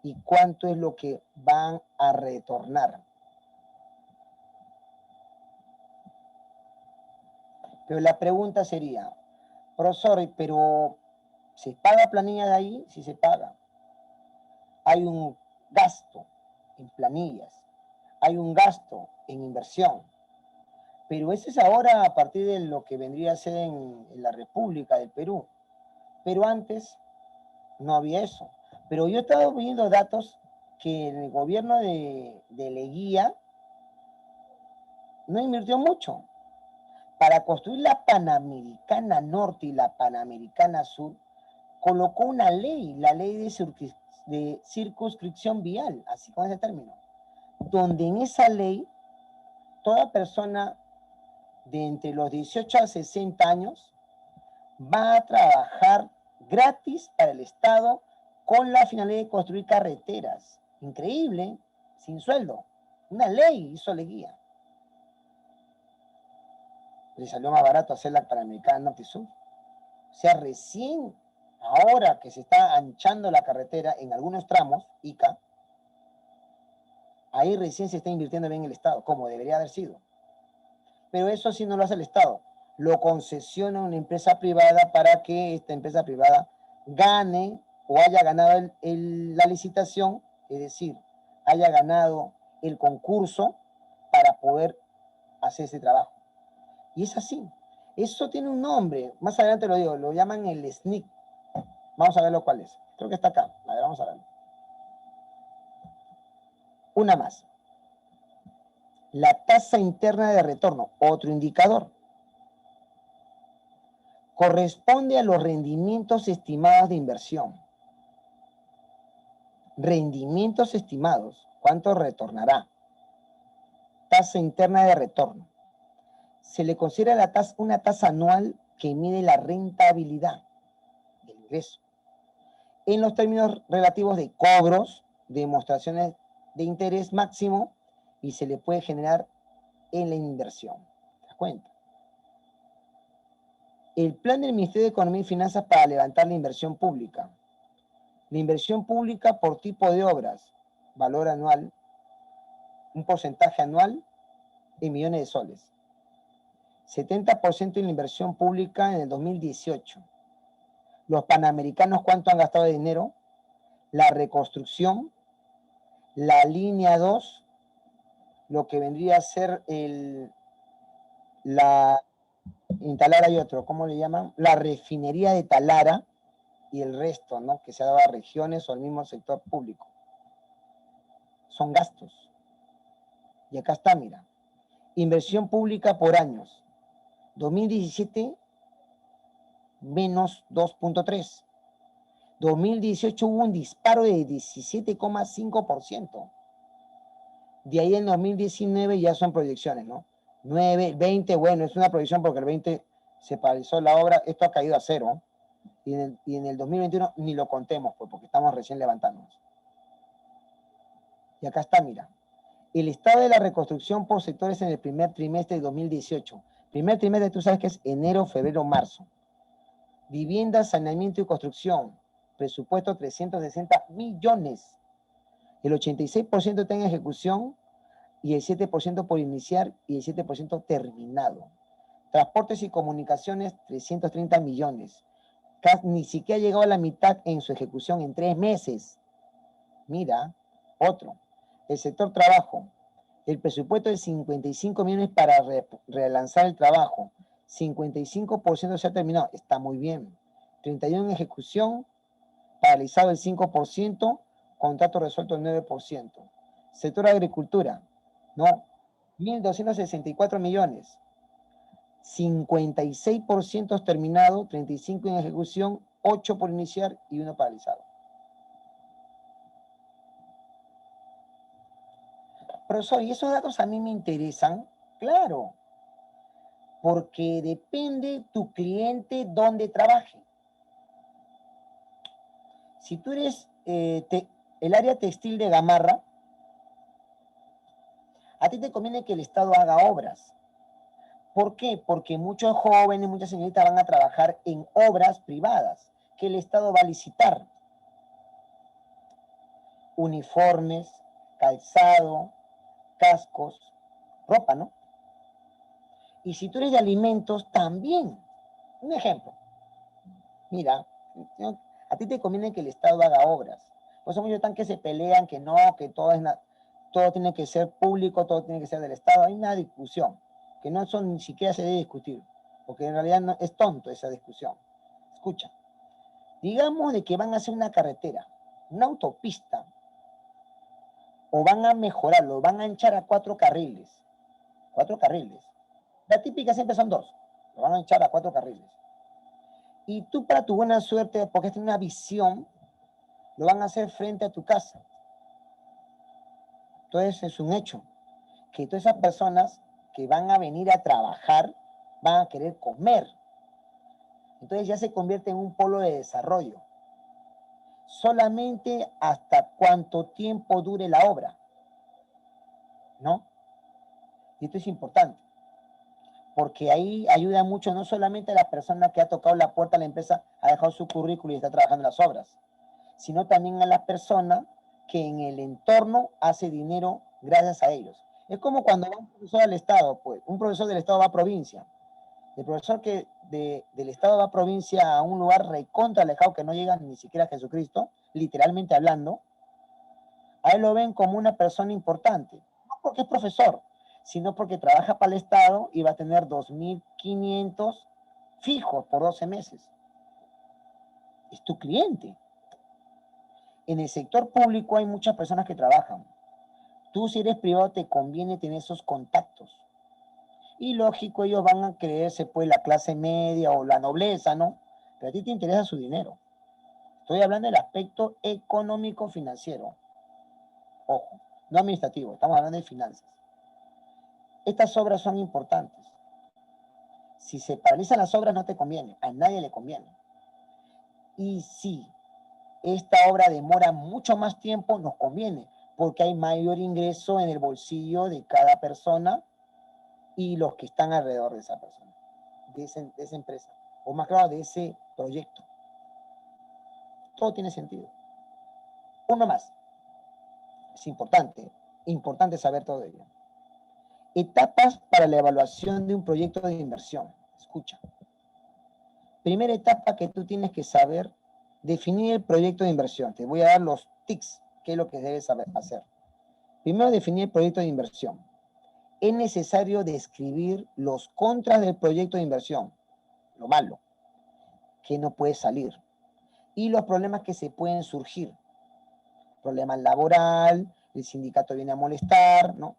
y cuánto es lo que van a retornar. Pero la pregunta sería, profesor, pero ¿se paga planilla de ahí? Sí se paga. Hay un gasto en planillas, hay un gasto en inversión, pero ese es ahora a partir de lo que vendría a ser en la República del Perú. Pero antes no había eso. Pero yo he estado viendo datos que el gobierno de Leguía no invirtió mucho. Para construir la Panamericana Norte y la Panamericana Sur, colocó una ley, la ley de circunscripción vial, así con ese término, donde en esa ley toda persona de entre los 18 a 60 años va a trabajar gratis para el Estado con la finalidad de construir carreteras. Increíble, sin sueldo. Una ley hizo Leguía. Le salió más barato hacer la Panamericana Norte y Sur. O sea, recién ahora que se está anchando la carretera en algunos tramos, ICA, ahí recién se está invirtiendo bien el Estado, como debería haber sido. Pero eso sí no lo hace el Estado. Lo concesiona una empresa privada para que esta empresa privada gane o haya ganado la licitación, es decir, haya ganado el concurso para poder hacer ese trabajo. Y es así. Eso tiene un nombre. Más adelante lo digo. Lo llaman el SNIC. Vamos a verlo cuál es. Creo que está acá. A ver, vamos a verlo. Una más. La tasa interna de retorno. Otro indicador. Corresponde a los rendimientos estimados de inversión. Rendimientos estimados. ¿Cuánto retornará? Tasa interna de retorno. Se le considera una tasa anual que mide la rentabilidad del ingreso en los términos relativos de cobros, demostraciones de interés máximo y se le puede generar en la inversión. ¿Te das cuenta? El plan del Ministerio de Economía y Finanzas para levantar la inversión pública. La inversión pública por tipo de obras, valor anual, un porcentaje anual en millones de soles. 70% de la inversión pública en el 2018. Los panamericanos, ¿cuánto han gastado de dinero? La reconstrucción, la línea 2, lo que vendría a ser Talara hay otro, ¿cómo le llaman? La refinería de Talara y el resto, ¿no? Que se ha dado a regiones o al mismo sector público. Son gastos. Y acá está, mira. Inversión pública por años. 2017, menos 2.3. 2018 hubo un disparo de 17,5%. De ahí en 2019 ya son proyecciones, ¿no? 9, 20, bueno, es una proyección porque el 20 se paralizó la obra, esto ha caído a cero. Y en el 2021 ni lo contemos, pues, porque estamos recién levantándonos. Y acá está, mira. El estado de la reconstrucción por sectores en el primer trimestre de 2018. Primer trimestre, tú sabes que es enero, febrero, marzo. Vivienda, saneamiento y construcción. Presupuesto 360 millones. El 86% está en ejecución y el 7% por iniciar y el 7% terminado. Transportes y comunicaciones, 330 millones. Ni siquiera ha llegado a la mitad en su ejecución en 3 meses. Mira, otro. El sector trabajo. El presupuesto de 55 millones para relanzar el trabajo. 55% se ha terminado. Está muy bien. 31 en ejecución, paralizado el 5%, contrato resuelto el 9%. Sector agricultura, ¿no? 1.264 millones. 56% terminado, 35 en ejecución, 8 por iniciar y 1 paralizado. Profesor, ¿y esos datos a mí me interesan? Claro, porque depende tu cliente dónde trabaje. Si tú eres el área textil de Gamarra, a ti te conviene que el Estado haga obras. ¿Por qué? Porque muchos jóvenes, muchas señoritas van a trabajar en obras privadas que el Estado va a licitar. Uniformes, calzado, cascos, ropa, ¿no? Y si tú eres de alimentos, también. Un ejemplo. Mira, a ti te conviene que el Estado haga obras. Pues son muchos tan que se pelean, que no, que todo tiene que ser público, todo tiene que ser del Estado. Hay una discusión que no son, ni siquiera se debe discutir, porque en realidad no, es tonto esa discusión. Escucha, digamos de que van a hacer una carretera, una autopista, o van a mejorarlo, van a hinchar a 4 carriles. 4 carriles. La típica siempre son 2, lo van a hinchar a 4 carriles. Y tú, para tu buena suerte, porque tienes una visión, lo van a hacer frente a tu casa. Entonces es un hecho que todas esas personas que van a venir a trabajar van a querer comer. Entonces ya se convierte en un polo de desarrollo. Solamente hasta cuánto tiempo dure la obra, ¿no? Y esto es importante, porque ahí ayuda mucho no solamente a la persona que ha tocado la puerta a la empresa, ha dejado su currículo y está trabajando en las obras, sino también a la persona que en el entorno hace dinero gracias a ellos. Es como cuando va un profesor al Estado, pues, un profesor del Estado va a provincia. El profesor que del Estado va a provincia a un lugar recontra alejado que no llega ni siquiera a Jesucristo, literalmente hablando, a él lo ven como una persona importante. porque es profesor, sino porque trabaja para el Estado y va a tener 2.500 fijos por 12 meses. Es tu cliente. En el sector público hay muchas personas que trabajan. Tú, si eres privado, te conviene tener esos contactos. Y lógico, ellos van a creerse pues la clase media o la nobleza, ¿no? Pero a ti te interesa su dinero. Estoy hablando del aspecto económico financiero. Ojo, no administrativo, estamos hablando de finanzas. Estas obras son importantes. Si se paralizan las obras no te conviene, a nadie le conviene. Y si esta obra demora mucho más tiempo, nos conviene, porque hay mayor ingreso en el bolsillo de cada persona y los que están alrededor de esa persona, de esa empresa, o más claro, de ese proyecto. Todo tiene sentido. Uno más. Es importante saber todo ello. Etapas para la evaluación de un proyecto de inversión. Escucha. Primera etapa que tú tienes que saber, definir el proyecto de inversión. Te voy a dar los tics, qué es lo que debes saber hacer. Primero, definir el proyecto de inversión. Es necesario describir los contras del proyecto de inversión, lo malo, que no puede salir, y los problemas que se pueden surgir. Problema laboral, el sindicato viene a molestar, ¿no?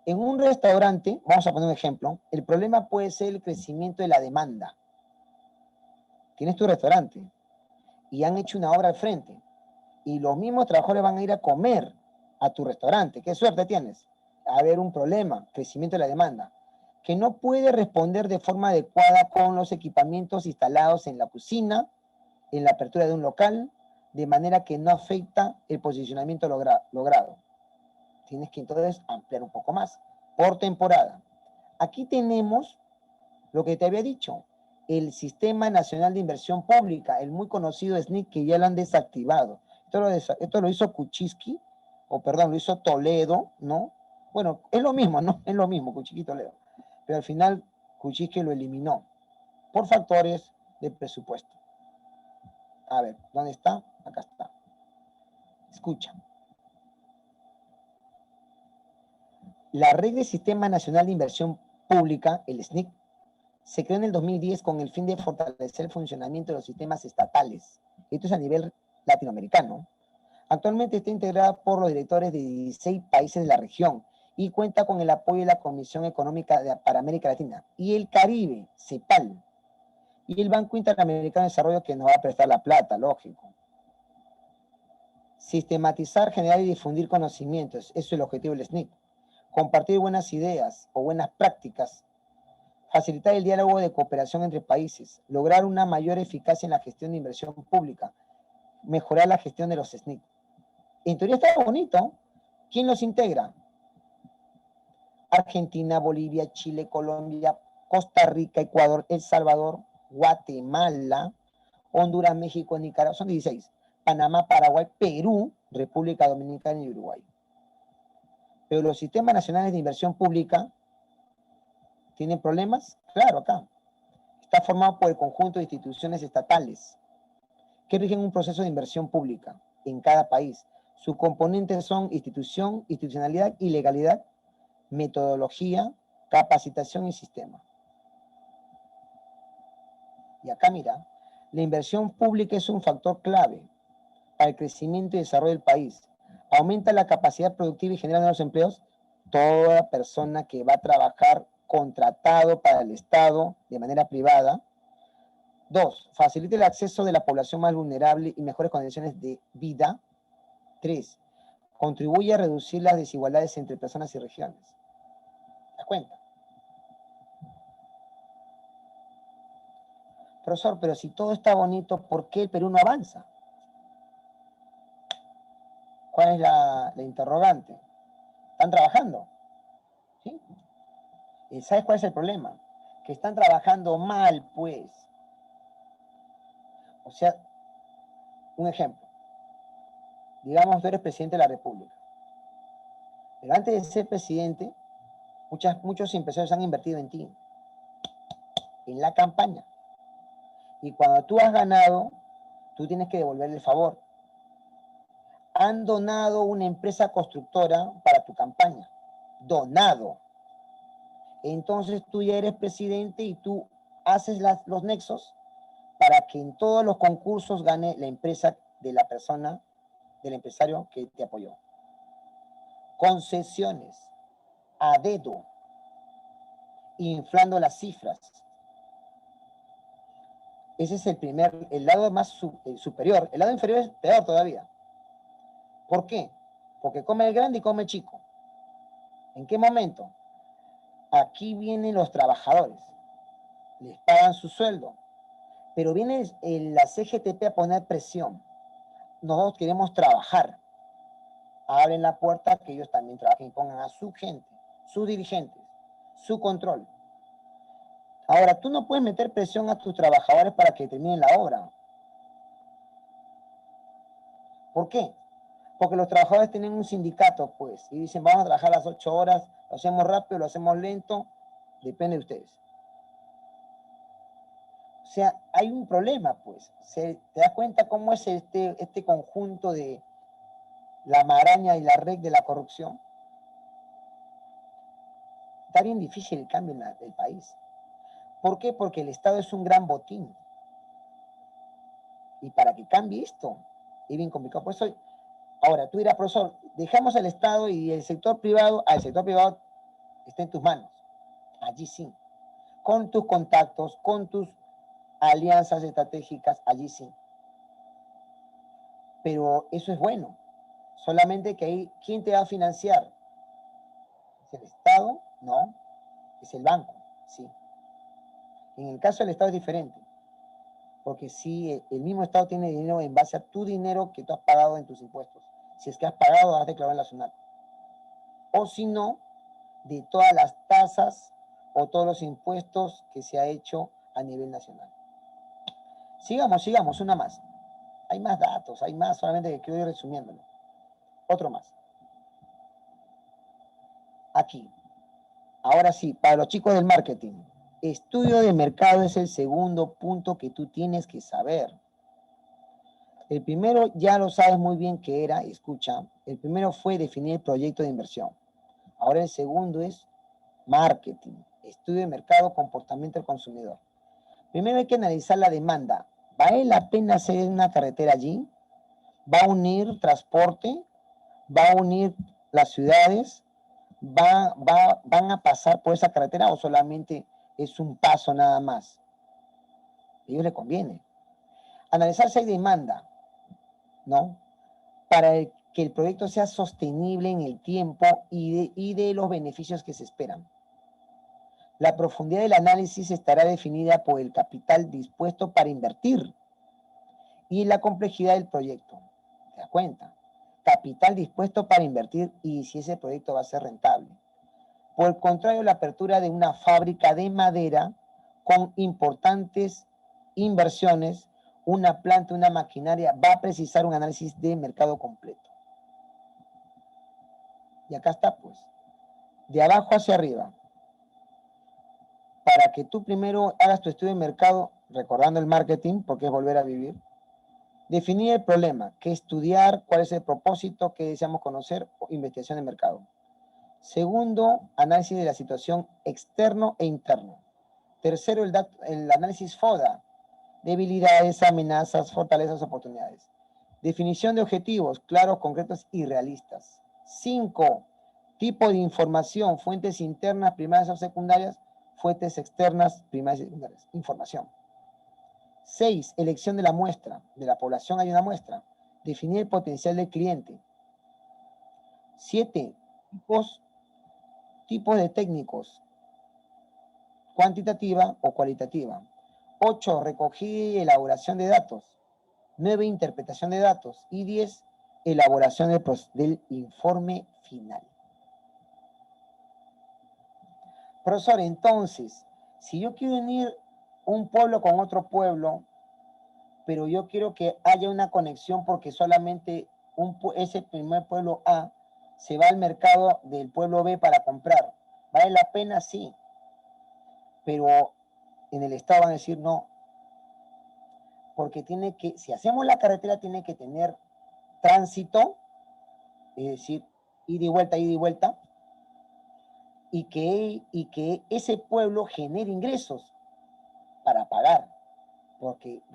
En un restaurante, vamos a poner un ejemplo, el problema puede ser el crecimiento de la demanda. Tienes tu restaurante y han hecho una obra al frente y los mismos trabajadores van a ir a comer a tu restaurante. ¿Qué suerte tienes? A haber un problema, crecimiento de la demanda, que no puede responder de forma adecuada con los equipamientos instalados en la cocina, en la apertura de un local, de manera que no afecta el posicionamiento logrado. Tienes que entonces ampliar un poco más por temporada. Aquí tenemos lo que te había dicho, el Sistema Nacional de Inversión Pública, el muy conocido SNIC, que ya lo han desactivado. Esto lo hizo Kuczynski, lo hizo Toledo, ¿no? Bueno, es lo mismo, ¿no? Es lo mismo, Kuczynski y Toledo. Pero al final Kuczynski lo eliminó por factores de presupuesto. A ver, ¿dónde está? Acá está. Escucha. La Red del Sistema Nacional de Inversión Pública, el SNIC, se creó en el 2010 con el fin de fortalecer el funcionamiento de los sistemas estatales. Esto es a nivel latinoamericano. Actualmente está integrada por los directores de 16 países de la región y cuenta con el apoyo de la Comisión Económica para América Latina y el Caribe, CEPAL, y el Banco Interamericano de Desarrollo, que nos va a prestar la plata, lógico. Sistematizar, generar y difundir conocimientos, eso es el objetivo del SNIC. Compartir buenas ideas o buenas prácticas, facilitar el diálogo de cooperación entre países, lograr una mayor eficacia en la gestión de inversión pública, mejorar la gestión de los SNIC. En teoría está bonito. ¿Quién los integra? Argentina, Bolivia, Chile, Colombia, Costa Rica, Ecuador, El Salvador, Guatemala, Honduras, México, Nicaragua, son 16. Panamá, Paraguay, Perú, República Dominicana y Uruguay. Pero los sistemas nacionales de inversión pública tienen problemas, claro, acá. Está formado por el conjunto de instituciones estatales que rigen un proceso de inversión pública en cada país. Sus componentes son institución, institucionalidad y legalidad, metodología, capacitación y sistema. Y acá mira, la inversión pública es un factor clave para el crecimiento y desarrollo del país. Aumenta la capacidad productiva y genera nuevos empleos. Toda persona que va a trabajar contratado para el Estado de manera privada. 2, facilita el acceso de la población más vulnerable y mejores condiciones de vida. 3, contribuye a reducir las desigualdades entre personas y regiones. ¿Te das cuenta? Profesor, pero si todo está bonito, ¿por qué el Perú no avanza? ¿Cuál es la interrogante? ¿Están trabajando? ¿Sí? ¿Y sabes cuál es el problema? Que están trabajando mal, pues. O sea, un ejemplo. Digamos, tú eres presidente de la República. Pero antes de ser presidente, muchos empresarios han invertido en ti, en la campaña. Y cuando tú has ganado, tú tienes que devolverle el favor. Han donado una empresa constructora para tu campaña. donado. Entonces tú ya eres presidente y tú haces los nexos para que en todos los concursos gane la empresa de la persona, del empresario que te apoyó. Concesiones a dedo, inflando las cifras. Ese es el lado más superior. El lado inferior es peor todavía. ¿Por qué? Porque come el grande y come el chico. ¿En qué momento? Aquí vienen los trabajadores, les pagan su sueldo, pero viene la CGTP a poner presión. Nosotros queremos trabajar. Abren la puerta que ellos también trabajen y pongan a su gente, sus dirigentes, su control. Ahora, tú no puedes meter presión a tus trabajadores para que terminen la obra. ¿Por qué? Porque los trabajadores tienen un sindicato, pues, y dicen, vamos a trabajar las 8 horas, lo hacemos rápido, lo hacemos lento, depende de ustedes. O sea, hay un problema, pues. ¿Te das cuenta cómo es este conjunto de la maraña y la red de la corrupción? Está bien difícil el cambio en el país. ¿Por qué? Porque el Estado es un gran botín. Y para que cambie esto, es bien complicado. Por eso, ahora, tú dirás, profesor, dejamos el Estado y el sector privado, el sector privado está en tus manos. Allí sí. Con tus contactos, con tus alianzas estratégicas, allí sí. Pero eso es bueno. Solamente que ahí, ¿quién te va a financiar? ¿Es el Estado? No. Es el banco, sí. En el caso del Estado es diferente. Porque si el mismo Estado tiene dinero en base a tu dinero que tú has pagado en tus impuestos. Si es que has pagado, has declarado en la SUNAT. O si no, de todas las tasas o todos los impuestos que se ha hecho a nivel nacional. Sigamos, una más. Hay más datos, hay más, solamente que quiero ir resumiéndolo. Otro más. Aquí. Ahora sí, para los chicos del marketing. Estudio de mercado es el segundo punto que tú tienes que saber. El primero ya lo sabes muy bien que era, escucha, el primero fue definir el proyecto de inversión. Ahora el segundo es marketing, estudio de mercado, comportamiento del consumidor. Primero hay que analizar la demanda. ¿Vale la pena hacer una carretera allí? ¿Va a unir transporte? ¿Va a unir las ciudades? ¿Van a pasar por esa carretera o solamente es un paso nada más? A ellos les conviene. Analizar si hay demanda, ¿no? Para que el proyecto sea sostenible en el tiempo y de los beneficios que se esperan. La profundidad del análisis estará definida por el capital dispuesto para invertir y la complejidad del proyecto. ¿Te das cuenta? Capital dispuesto para invertir y si ese proyecto va a ser rentable. Por el contrario, la apertura de una fábrica de madera con importantes inversiones, una planta, una maquinaria, va a precisar un análisis de mercado completo. Y acá está, pues, de abajo hacia arriba. Para que tú primero hagas tu estudio de mercado, recordando el marketing, porque es volver a vivir, definir el problema, qué estudiar, cuál es el propósito, qué deseamos conocer, investigación de mercado. Segundo, análisis de la situación externo e interno. Tercero, el análisis FODA, debilidades, amenazas, fortalezas, oportunidades. Definición de objetivos, claros, concretos y realistas. 5. Tipo de información, fuentes internas, primarias o secundarias, fuentes externas, primarias y secundarias. Información. 6. Elección de la muestra. De la población hay una muestra. Definir el potencial del cliente. 7. Tipos de técnicos, cuantitativa o cualitativa. 8. Recogida y elaboración de datos. 9. Interpretación de datos. Y 10. Elaboración del informe final. Profesor, entonces, si yo quiero unir un pueblo con otro pueblo, pero yo quiero que haya una conexión porque solamente ese primer pueblo A se va al mercado del pueblo B para comprar. ¿Vale la pena? Sí. Pero en el Estado van a decir no. Porque si hacemos la carretera, tiene que tener tránsito, es decir, ida y vuelta, y que ese pueblo genere ingresos para pagar,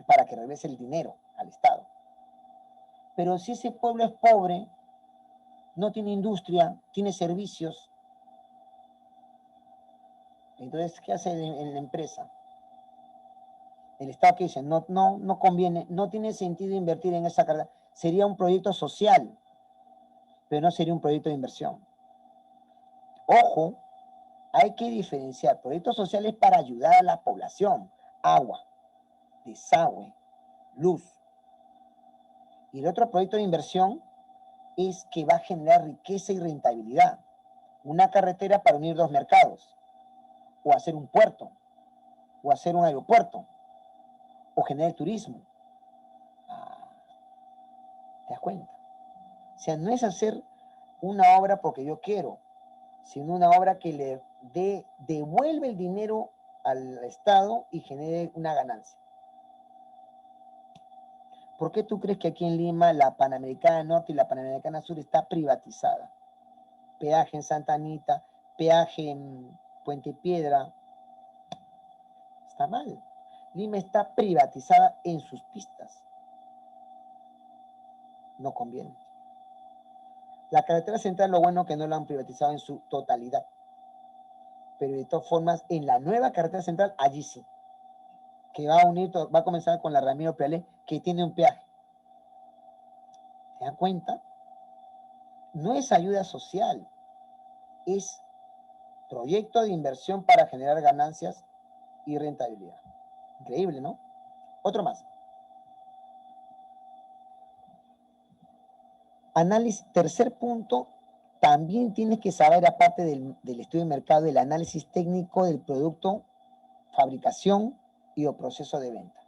para que regrese el dinero al Estado. Pero si ese pueblo es pobre, no tiene industria, tiene servicios, entonces, ¿qué hace en la empresa? El Estado que dice, no conviene, no tiene sentido invertir en esa carrera. Sería un proyecto social, pero no sería un proyecto de inversión. Ojo, hay que diferenciar proyectos sociales para ayudar a la población, agua, desagüe, luz. Y el otro proyecto de inversión es que va a generar riqueza y rentabilidad. Una carretera para unir dos mercados, o hacer un puerto, o hacer un aeropuerto, o generar turismo. ¿Te das cuenta? O sea, no es hacer una obra porque yo quiero, sino una obra que le devuelve el dinero al Estado y genere una ganancia. ¿Por qué tú crees que aquí en Lima la Panamericana Norte y la Panamericana Sur está privatizada? Peaje en Santa Anita, peaje en Puente Piedra. Está mal. Lima está privatizada en sus pistas. No conviene. La carretera central, lo bueno que no la han privatizado en su totalidad. Pero de todas formas, en la nueva carretera central, allí sí. Que va a comenzar con la Ramiro Pialé, que tiene un peaje. ¿Te das cuenta? No es ayuda social, es proyecto de inversión para generar ganancias y rentabilidad. Increíble, ¿no? Otro más. Análisis, tercer punto, también tienes que saber, aparte del estudio de mercado, el análisis técnico del producto, fabricación y o proceso de venta.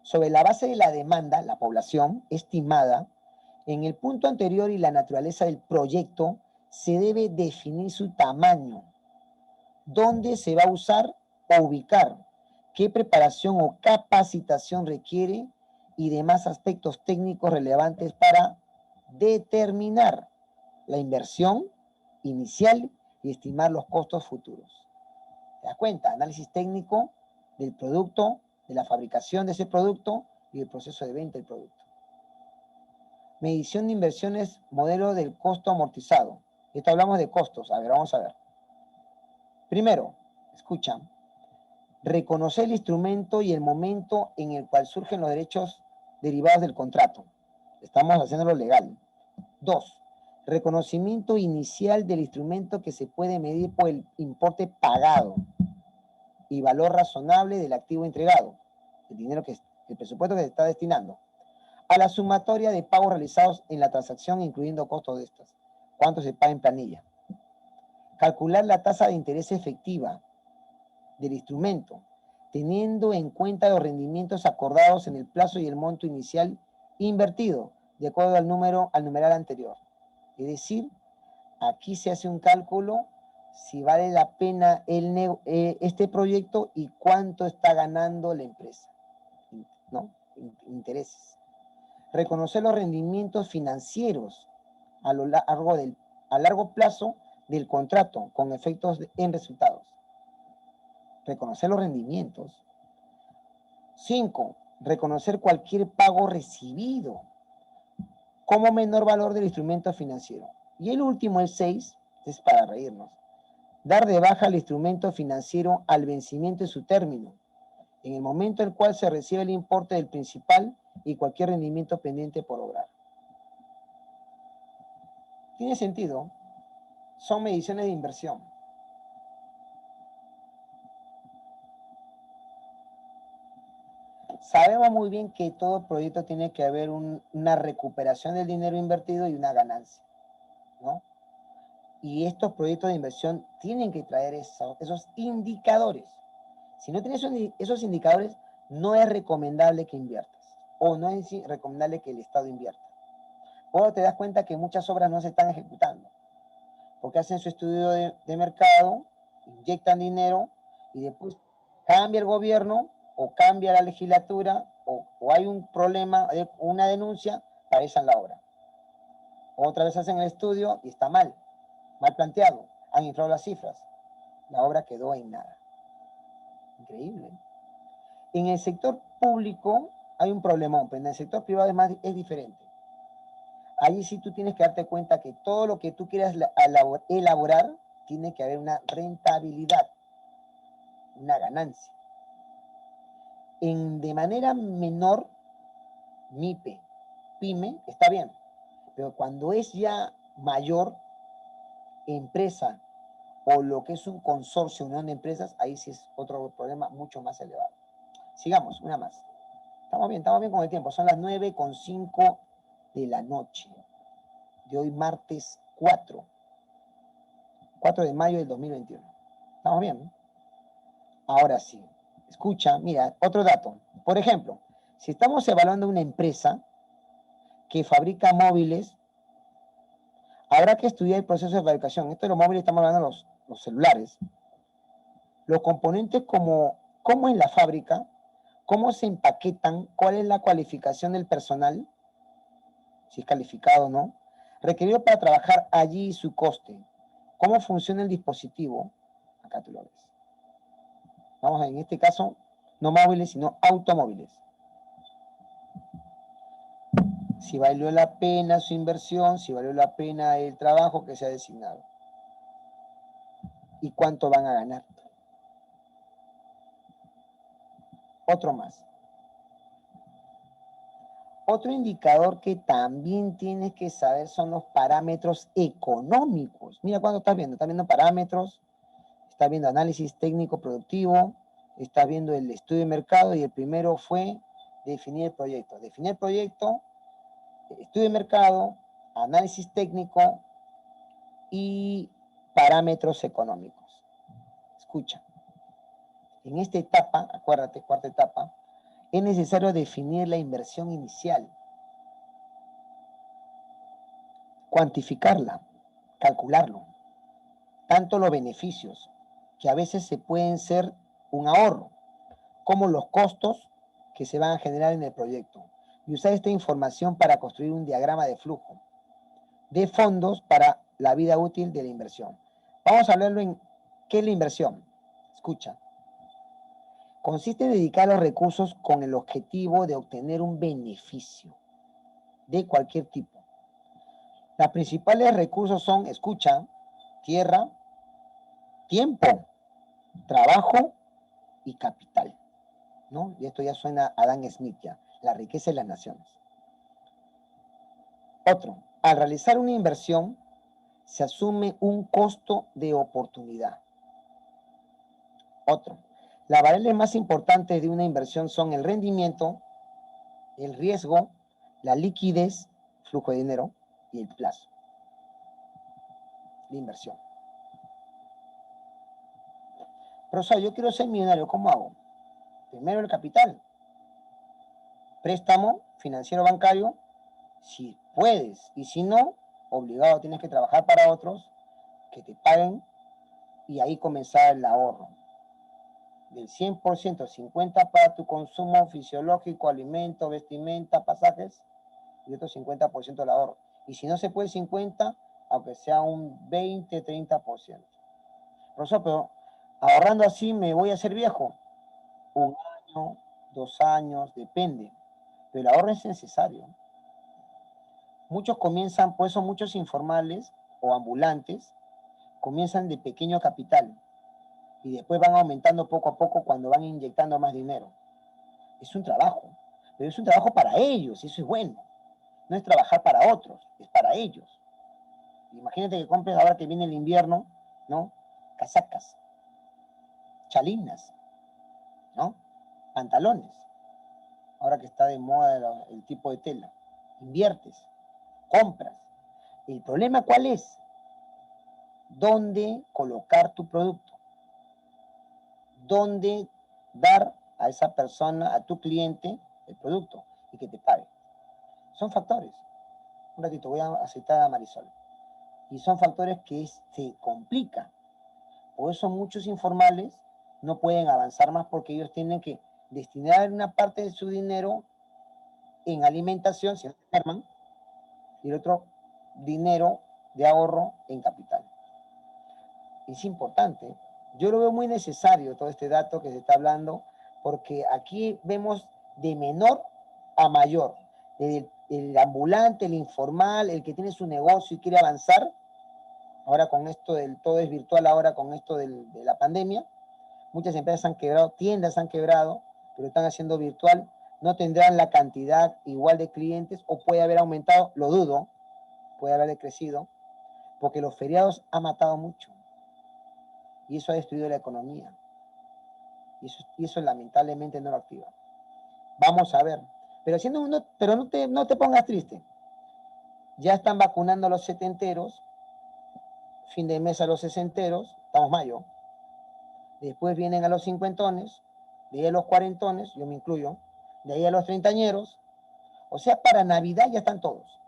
Sobre la base de la demanda, la población estimada, en el punto anterior y la naturaleza del proyecto, se debe definir su tamaño, dónde se va a usar o ubicar, qué preparación o capacitación requiere y demás aspectos técnicos relevantes para determinar la inversión inicial y estimar los costos futuros. ¿Te das cuenta? Análisis técnico del producto, de la fabricación de ese producto y del proceso de venta del producto. Medición de inversiones, modelo del costo amortizado. Esto hablamos de costos. A ver, vamos a ver. Primero, escucha, reconocer el instrumento y el momento en el cual surgen los derechos derivados del contrato. Estamos haciéndolo legal. 2. Reconocimiento inicial del instrumento que se puede medir por el importe pagado y valor razonable del activo entregado, el presupuesto que se está destinando, a la sumatoria de pagos realizados en la transacción, incluyendo costos de estas. ¿Cuánto se paga en planilla? Calcular la tasa de interés efectiva del instrumento, teniendo en cuenta los rendimientos acordados en el plazo y el monto inicial invertido, de acuerdo al numeral anterior. Es decir, aquí se hace un cálculo si vale la pena este proyecto y cuánto está ganando la empresa, ¿no? Intereses. Reconocer los rendimientos financieros a largo plazo del contrato con efectos en resultados. Reconocer los rendimientos. 5. Reconocer cualquier pago recibido como menor valor del instrumento financiero. Y el último, el 6, es para reírnos. Dar de baja el instrumento financiero al vencimiento de su término, en el momento en el cual se recibe el importe del principal y cualquier rendimiento pendiente por obrar. ¿Tiene sentido? Son mediciones de inversión. Sabemos muy bien que todo proyecto tiene que haber una recuperación del dinero invertido y una ganancia, ¿no? Y estos proyectos de inversión tienen que traer esos indicadores. Si no tienes esos indicadores, no es recomendable que inviertas o no es recomendable que el Estado invierta. Luego te das cuenta que muchas obras no se están ejecutando porque hacen su estudio de mercado, inyectan dinero y después cambia el gobierno o cambia la legislatura o hay un problema, una denuncia, paralizan la obra. Otra vez hacen el estudio y está mal planteado. Han inflado las cifras. La obra quedó en nada. Increíble. En el sector público hay un problemón, pero en el sector privado es diferente. Ahí sí tú tienes que darte cuenta que todo lo que tú quieras elaborar, tiene que haber una rentabilidad, una ganancia. De manera menor, MIPE, PYME, está bien. Pero cuando es ya mayor, empresa o lo que es un consorcio, unión de empresas, ahí sí es otro problema mucho más elevado. Sigamos, una más. Estamos bien con el tiempo. Son las 9:05 de la noche de hoy, martes 4 de mayo del 2021. ¿Estamos bien? ¿No? Ahora sí. Escucha, mira, otro dato. Por ejemplo, si estamos evaluando una empresa que fabrica móviles, habrá que estudiar el proceso de fabricación. Esto de los móviles, estamos hablando de los celulares. Los componentes cómo es la fábrica, cómo se empaquetan, cuál es la cualificación del personal, si es calificado o no, requerido para trabajar allí y su coste, cómo funciona el dispositivo, acá tú lo ves. Vamos a ver, en este caso, no móviles, sino automóviles. Si valió la pena su inversión, si valió la pena el trabajo que se ha designado. Y cuánto van a ganar. Otro más. Otro indicador que también tienes que saber son los parámetros económicos. Mira cuando estás viendo parámetros, estás viendo análisis técnico productivo, estás viendo el estudio de mercado y el primero fue definir el proyecto. Definir el proyecto, estudio de mercado, análisis técnico y parámetros económicos. Escucha, en esta etapa, acuérdate, cuarta etapa, es necesario definir la inversión inicial, cuantificarla, calcularlo, tanto los beneficios, que a veces se pueden ser un ahorro, como los costos que se van a generar en el proyecto. Y usar esta información para construir un diagrama de flujo de fondos para la vida útil de la inversión. Vamos a hablarlo en qué es la inversión. Escucha. Consiste en dedicar los recursos con el objetivo de obtener un beneficio de cualquier tipo. Los principales recursos son, escucha, tierra, tiempo, trabajo y capital, ¿no? Y esto ya suena a Adam Smith ya, la riqueza de las naciones. Otro, al realizar una inversión se asume un costo de oportunidad. Otro, las variables más importantes de una inversión son el rendimiento, el riesgo, la liquidez, flujo de dinero y el plazo. La inversión. Profesor, yo quiero ser millonario, ¿cómo hago? Primero el capital. Préstamo financiero bancario, si puedes. Y si no, obligado tienes que trabajar para otros que te paguen y ahí comenzar el ahorro. Del 100%, 50% para tu consumo fisiológico, alimento, vestimenta, pasajes, y otro 50% del ahorro. Y si no se puede 50%, aunque sea un 20, 30%. Profesor, pero ahorrando así me voy a hacer viejo. 1 año, 2 años, depende. Pero el ahorro es necesario. Muchos comienzan, pues son muchos informales o ambulantes, comienzan de pequeño capital y después van aumentando poco a poco cuando van inyectando más dinero. Es un trabajo, pero es un trabajo para ellos, y eso es bueno. No es trabajar para otros, es para ellos. Imagínate que compres ahora que viene el invierno, ¿no? Casacas, chalinas, ¿no? Pantalones, ahora que está de moda el tipo de tela. Inviertes, compras. ¿El problema cuál es? ¿Dónde colocar tu producto? ¿Dónde dar a esa persona, a tu cliente, el producto y que te pague? Son factores. Un ratito, voy a citar a Marisol. Y son factores que se complican. Por eso muchos informales no pueden avanzar más porque ellos tienen que destinar una parte de su dinero en alimentación, si no se enferman, y el otro dinero de ahorro en capital. Es importante. Yo lo veo muy necesario todo este dato que se está hablando, porque aquí vemos de menor a mayor, desde el ambulante, el informal, el que tiene su negocio y quiere avanzar. Ahora con esto del todo es virtual, ahora con esto de la pandemia, muchas empresas han quebrado, tiendas han quebrado, pero están haciendo virtual, no tendrán la cantidad igual de clientes o puede haber aumentado, lo dudo, puede haber decrecido, porque los feriados han matado mucho y eso ha destruido la economía y eso lamentablemente no lo activa. Vamos a ver, pero pero no te pongas triste. Ya están vacunando a los setenteros, fin de mes a los sesenteros, estamos mayo. Después vienen a los cincuentones, de ahí a los cuarentones, yo me incluyo, de ahí a los treintañeros. O sea, para Navidad ya están todos.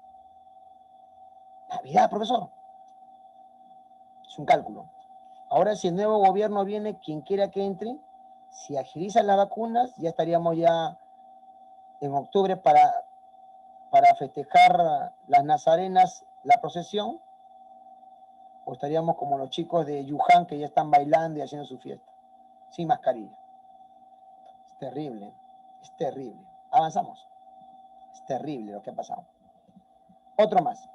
Navidad, profesor. Es un cálculo. Ahora, si el nuevo gobierno viene, quien quiera que entre, si agilizan las vacunas, ya estaríamos ya en octubre para festejar las nazarenas, la procesión, o estaríamos como los chicos de Wuhan que ya están bailando y haciendo su fiesta, sin mascarilla. Es terrible, es terrible. Avanzamos. Es terrible lo que ha pasado. Otro más.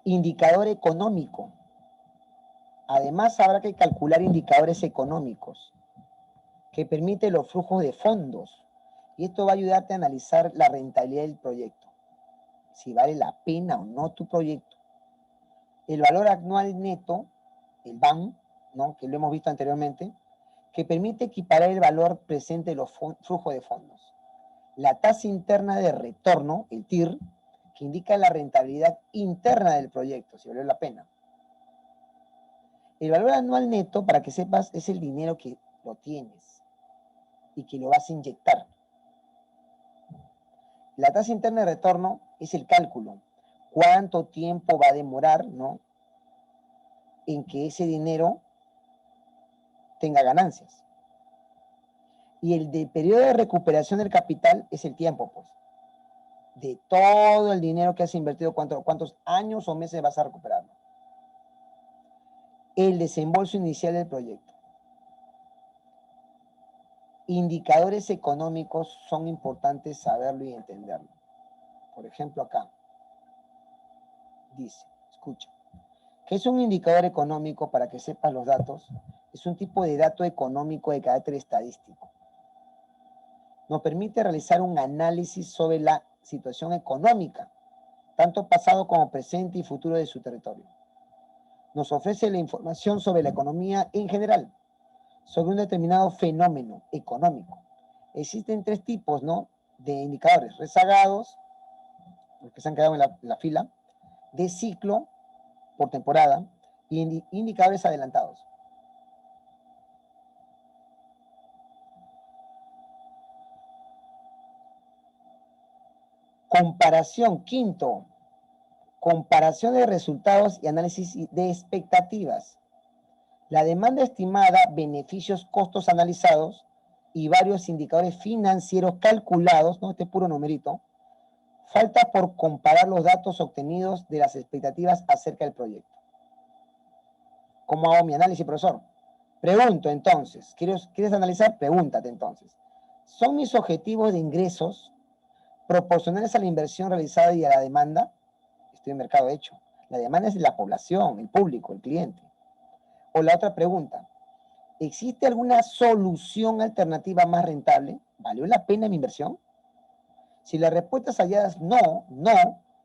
Indicador económico. Además, habrá que calcular indicadores económicos que permiten los flujos de fondos. Y esto va a ayudarte a analizar la rentabilidad del proyecto. Si vale la pena o no tu proyecto. El valor anual neto, el VAN, ¿no? Que lo hemos visto anteriormente, que permite equiparar el valor presente de los flujos de fondos. La tasa interna de retorno, el TIR, que indica la rentabilidad interna del proyecto, si vale la pena. El valor anual neto, para que sepas, es el dinero que lo tienes y que lo vas a inyectar. La tasa interna de retorno es el cálculo. ¿Cuánto tiempo va a demorar, ¿no?, en que ese dinero tenga ganancias? Y el de periodo de recuperación del capital es el tiempo, pues. De todo el dinero que has invertido, cuántos años o meses vas a recuperarlo. El desembolso inicial del proyecto. Indicadores económicos son importantes saberlo y entenderlo. Por ejemplo, acá dice, escucha, ¿qué es un indicador económico? Para que sepas los datos, es un tipo de dato económico de carácter estadístico. Nos permite realizar un análisis sobre la situación económica, tanto pasado como presente y futuro de su territorio. Nos ofrece la información sobre la economía en general, sobre un determinado fenómeno económico. Existen tres tipos, ¿no?, de indicadores: rezagados, los que se han quedado en la fila, de ciclo, por temporada, y indicadores adelantados. Comparación, quinto, comparación de resultados y análisis de expectativas. La demanda estimada, beneficios, costos analizados y varios indicadores financieros calculados, ¿no?, este puro numerito. Falta por comparar los datos obtenidos de las expectativas acerca del proyecto. ¿Cómo hago mi análisis, profesor? Pregunto entonces, ¿quieres analizar? Pregúntate entonces. ¿Son mis objetivos de ingresos proporcionales a la inversión realizada y a la demanda? Estoy en mercado hecho. La demanda es de la población, el público, el cliente. O la otra pregunta, ¿existe alguna solución alternativa más rentable? ¿Valió la pena mi inversión? Si las respuestas halladas no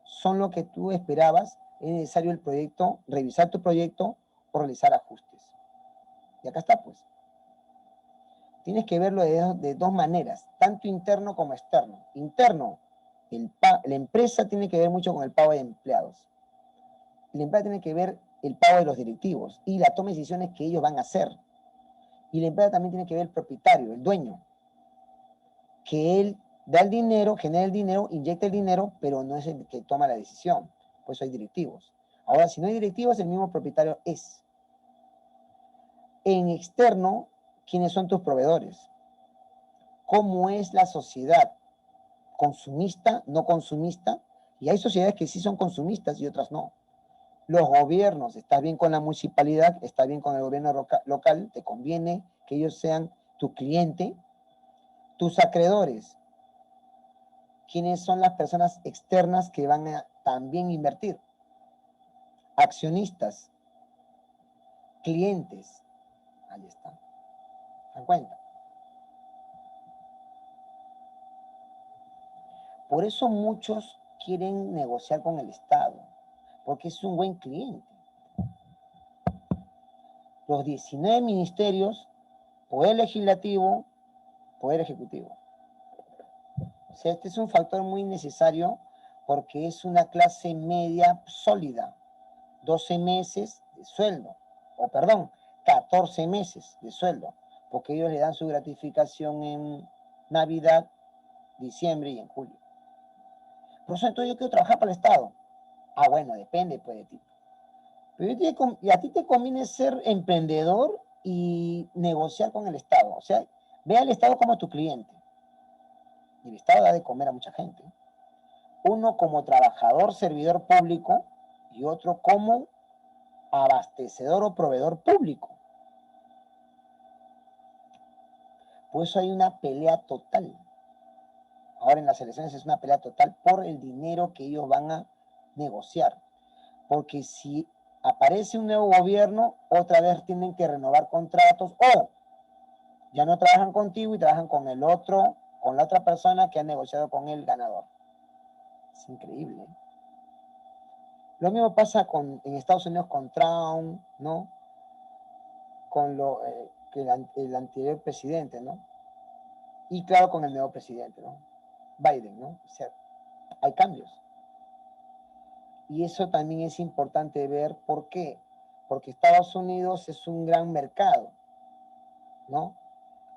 son lo que tú esperabas, es necesario el proyecto, revisar tu proyecto o realizar ajustes. Y acá está, pues. Tienes que verlo de dos maneras, tanto interno como externo. Interno, la empresa tiene que ver mucho con el pago de empleados. La empresa tiene que ver el pago de los directivos y la toma de decisiones que ellos van a hacer. Y la empresa también tiene que ver el propietario, el dueño, que él da el dinero, genera el dinero, inyecta el dinero, pero no es el que toma la decisión. Por eso hay directivos. Ahora, si no hay directivos, el mismo propietario es. En externo, ¿quiénes son tus proveedores? ¿Cómo es la sociedad? ¿Consumista, no consumista? Y hay sociedades que sí son consumistas y otras no. Los gobiernos, estás bien con la municipalidad, estás bien con el gobierno local, te conviene que ellos sean tu cliente. Tus acreedores, ¿quiénes son las personas externas que van a también invertir? Accionistas, clientes, ahí está, ¿se dan cuenta? Por eso muchos quieren negociar con el Estado, porque es un buen cliente. Los 19 ministerios, poder legislativo, poder ejecutivo. O sea, este es un factor muy necesario porque es una clase media sólida. 12 meses de sueldo, o perdón, 14 meses de sueldo, porque ellos le dan su gratificación en Navidad, diciembre y en julio. Por eso entonces yo quiero trabajar para el Estado. Ah, bueno, depende pues de ti. Pero y a ti te conviene ser emprendedor y negociar con el Estado. O sea, ve al Estado como tu cliente. Y el Estado da de comer a mucha gente. Uno como trabajador, servidor público, y otro como abastecedor o proveedor público. Por eso hay una pelea total. Ahora en las elecciones es una pelea total por el dinero que ellos van a negociar. Porque si aparece un nuevo gobierno, otra vez tienen que renovar contratos o ya no trabajan contigo y trabajan con el otro, con la otra persona que ha negociado con el ganador. Es increíble. Lo mismo pasa en Estados Unidos con Trump, ¿no? Con el anterior presidente, ¿no? Y claro, con el nuevo presidente, ¿no? Biden, ¿no? O sea, hay cambios. Y eso también es importante ver por qué. Porque Estados Unidos es un gran mercado, ¿no?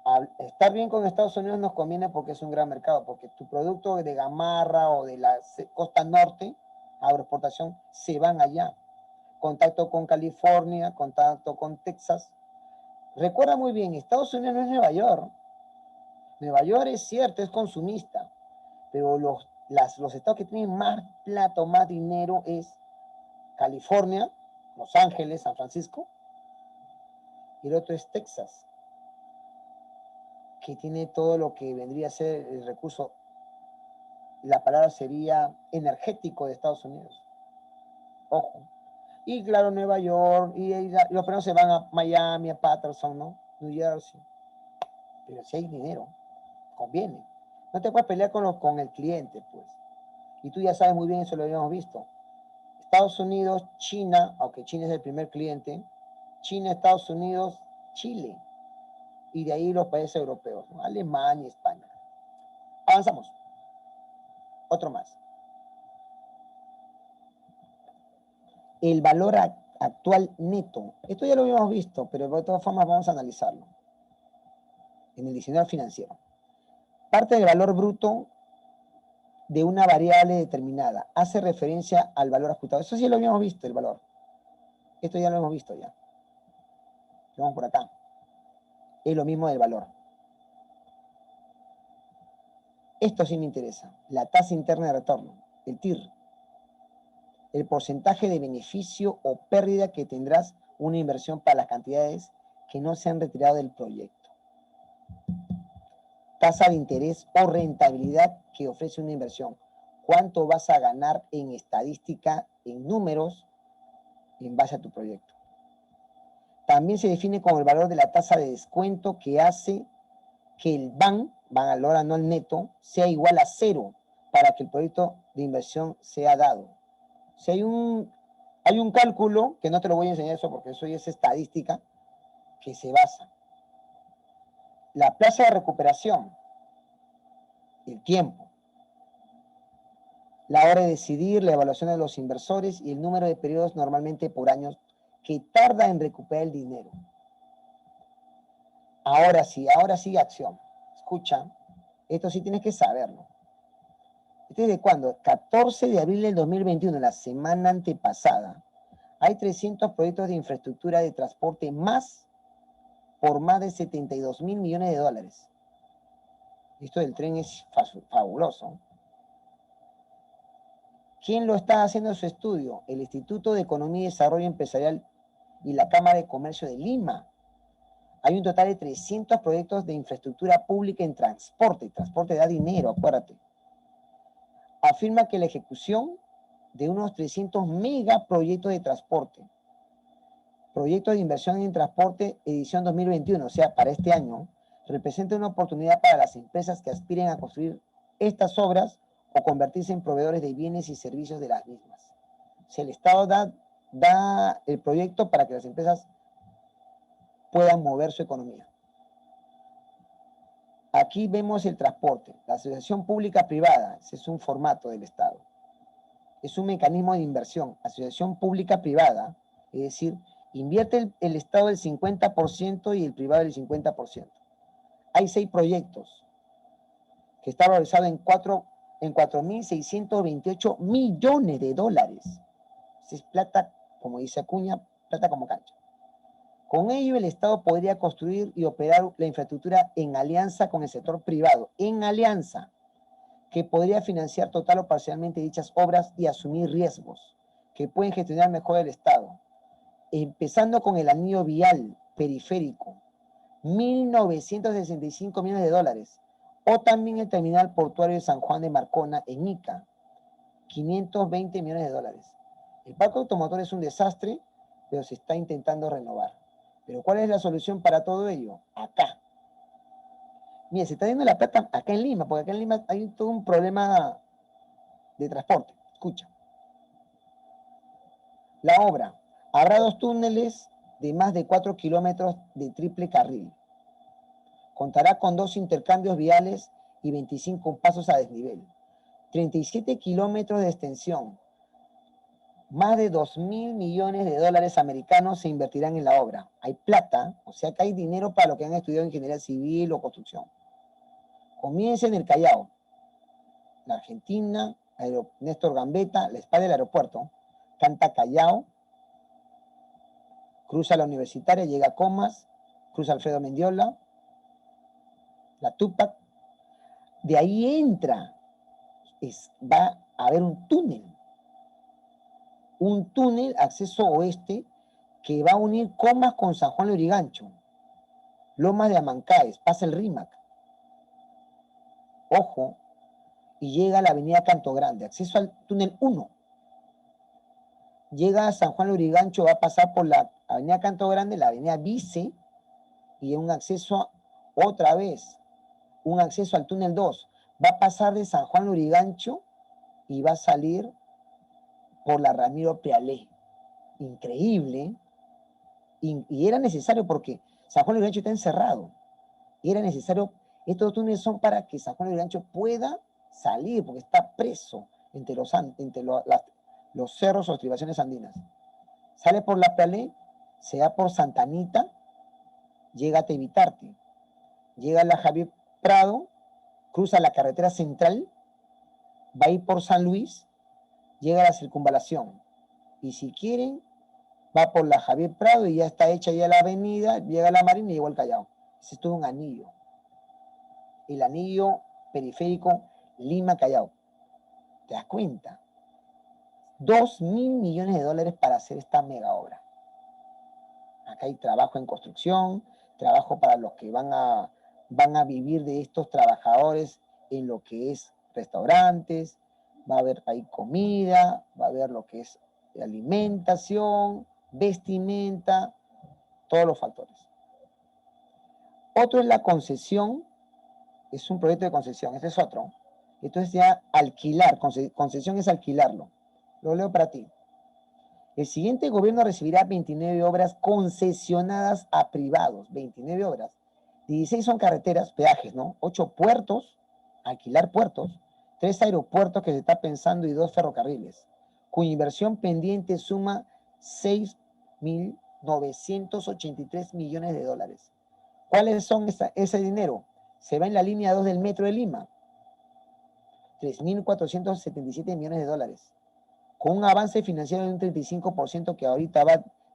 Al estar bien con Estados Unidos nos conviene porque es un gran mercado, porque tu producto de Gamarra o de la costa norte, agroexportación, se van allá. Contacto con California, contacto con Texas. Recuerda muy bien, Estados Unidos no es Nueva York. Nueva York es cierto, es consumista, pero los estados que tienen más plata o más dinero es California, Los Ángeles, San Francisco, y el otro es Texas, que tiene todo lo que vendría a ser el recurso, la palabra sería energético de Estados Unidos. Ojo. Y claro, Nueva York, y los primeros se van a Miami, a Patterson, ¿no? New Jersey. Pero si hay dinero, conviene. No te puedes pelear con el cliente, pues. Y tú ya sabes muy bien, eso lo habíamos visto. Estados Unidos, China, aunque China es el primer cliente, China, Estados Unidos, Chile, y de ahí los países europeos, ¿no? Alemania, España. Avanzamos. Otro más. El valor actual neto. Esto ya lo habíamos visto, pero de todas formas vamos a analizarlo. En el diccionario financiero. Parte del valor bruto de una variable determinada. Hace referencia al valor ajustado. Eso sí lo habíamos visto, el valor. Esto ya lo hemos visto ya. Vamos por acá. Es lo mismo del valor. Esto sí me interesa. La tasa interna de retorno, el TIR. El porcentaje de beneficio o pérdida que tendrás una inversión para las cantidades que no se han retirado del proyecto. Tasa de interés o rentabilidad que ofrece una inversión. ¿Cuánto vas a ganar en estadística, en números, en base a tu proyecto? También se define como el valor de la tasa de descuento que hace que el valor anual neto, sea igual a 0 para que el proyecto de inversión sea dado. Si hay un cálculo, que no te lo voy a enseñar eso porque eso ya es estadística, que se basa. La plaza de recuperación, el tiempo, la hora de decidir, la evaluación de los inversores y el número de periodos normalmente por años que tarda en recuperar el dinero. Ahora sí, acción. Escucha, esto sí tienes que saberlo. ¿Este es de cuándo? 14 de abril del 2021, la semana antepasada. Hay 300 proyectos de infraestructura de transporte más por más de 72 mil millones de dólares. Esto del tren es fabuloso. ¿Quién lo está haciendo su estudio? El Instituto de Economía y Desarrollo Empresarial y la Cámara de Comercio de Lima. Hay un total de 300 proyectos de infraestructura pública en transporte. Transporte da dinero, acuérdate. Afirma que la ejecución de unos 300 megaproyectos de transporte, proyectos de inversión en transporte edición 2021, o sea, para este año, representa una oportunidad para las empresas que aspiren a construir estas obras o convertirse en proveedores de bienes y servicios de las mismas. O sea, el Estado da el proyecto para que las empresas puedan mover su economía. Aquí vemos el transporte, la asociación pública-privada, ese es un formato del Estado. Es un mecanismo de inversión, asociación pública-privada, es decir, invierte el Estado el 50% y el privado el 50%. Hay 6 proyectos que está valorizado en 4.628 millones de dólares. Es plata, como dice Acuña, plata como cancha. Con ello, el Estado podría construir y operar la infraestructura en alianza con el sector privado, en alianza, que podría financiar total o parcialmente dichas obras y asumir riesgos que pueden gestionar mejor el Estado. Empezando con el anillo vial periférico, 1.965 millones de dólares, o también el terminal portuario de San Juan de Marcona en Ica, 520 millones de dólares. El parque automotor es un desastre, pero se está intentando renovar. Pero ¿cuál es la solución para todo ello? Acá. Mira, se está yendo la plata acá en Lima, porque acá en Lima hay todo un problema de transporte. Escucha. La obra. Habrá 2 túneles de más de 4 kilómetros de triple carril. Contará con 2 intercambios viales y 25 pasos a desnivel. 37 kilómetros de extensión. Más de 2.000 millones de dólares americanos se invertirán en la obra. Hay plata, o sea que hay dinero para los que han estudiado ingeniería civil o construcción. Comienza en el Callao, la Argentina, Néstor Gambetta, la espalda del aeropuerto, canta Callao, cruza la Universitaria, llega a Comas, cruza Alfredo Mendiola, la Túpac, de ahí entra, va a haber un túnel, acceso oeste, que va a unir Comas con San Juan de Lurigancho, Lomas de Amancaes, pasa el Rímac, ojo, y llega a la avenida Canto Grande, acceso al túnel 1. Llega a San Juan de Lurigancho, va a pasar por la avenida Canto Grande, la avenida Vice, y un acceso otra vez, un acceso al túnel 2. Va a pasar de San Juan de Lurigancho y va a salir por la Ramiro Pialé. Increíble. Y era necesario porque San Juan de Lurigancho está encerrado. Y era necesario, estos túneles son para que San Juan de Lurigancho pueda salir, porque está preso entre los cerros o estribaciones andinas. Sale por la Pialé, se va por Santa Anita, llega a Tevitarte, llega a la Javier Prado, cruza la carretera central, va a ir por San Luis, llega a la circunvalación. Y si quieren, va por la Javier Prado y ya está hecha ya la avenida, llega a la Marina y llegó al Callao. Ese es todo un anillo. El anillo periférico Lima-Callao. ¿Te das cuenta? 2.000 millones de dólares para hacer esta mega obra. Acá hay trabajo en construcción, trabajo para los que van a vivir de estos trabajadores en lo que es restaurantes, va a haber ahí comida, va a haber lo que es alimentación, vestimenta, todos los factores. Otro es la concesión, es un proyecto de concesión, este es otro. Esto es ya alquilar, concesión es alquilarlo. Lo leo para ti. El siguiente gobierno recibirá 29 obras concesionadas a privados, 29 obras. 16 son carreteras, peajes, ¿no? 8 puertos, alquilar puertos, 3 aeropuertos que se está pensando y 2 ferrocarriles, cuya inversión pendiente suma 6.983 millones de dólares. ¿Cuáles son ese dinero? Se va en la línea 2 del metro de Lima, 3.477 millones de dólares, con un avance financiero de un 35% que ahorita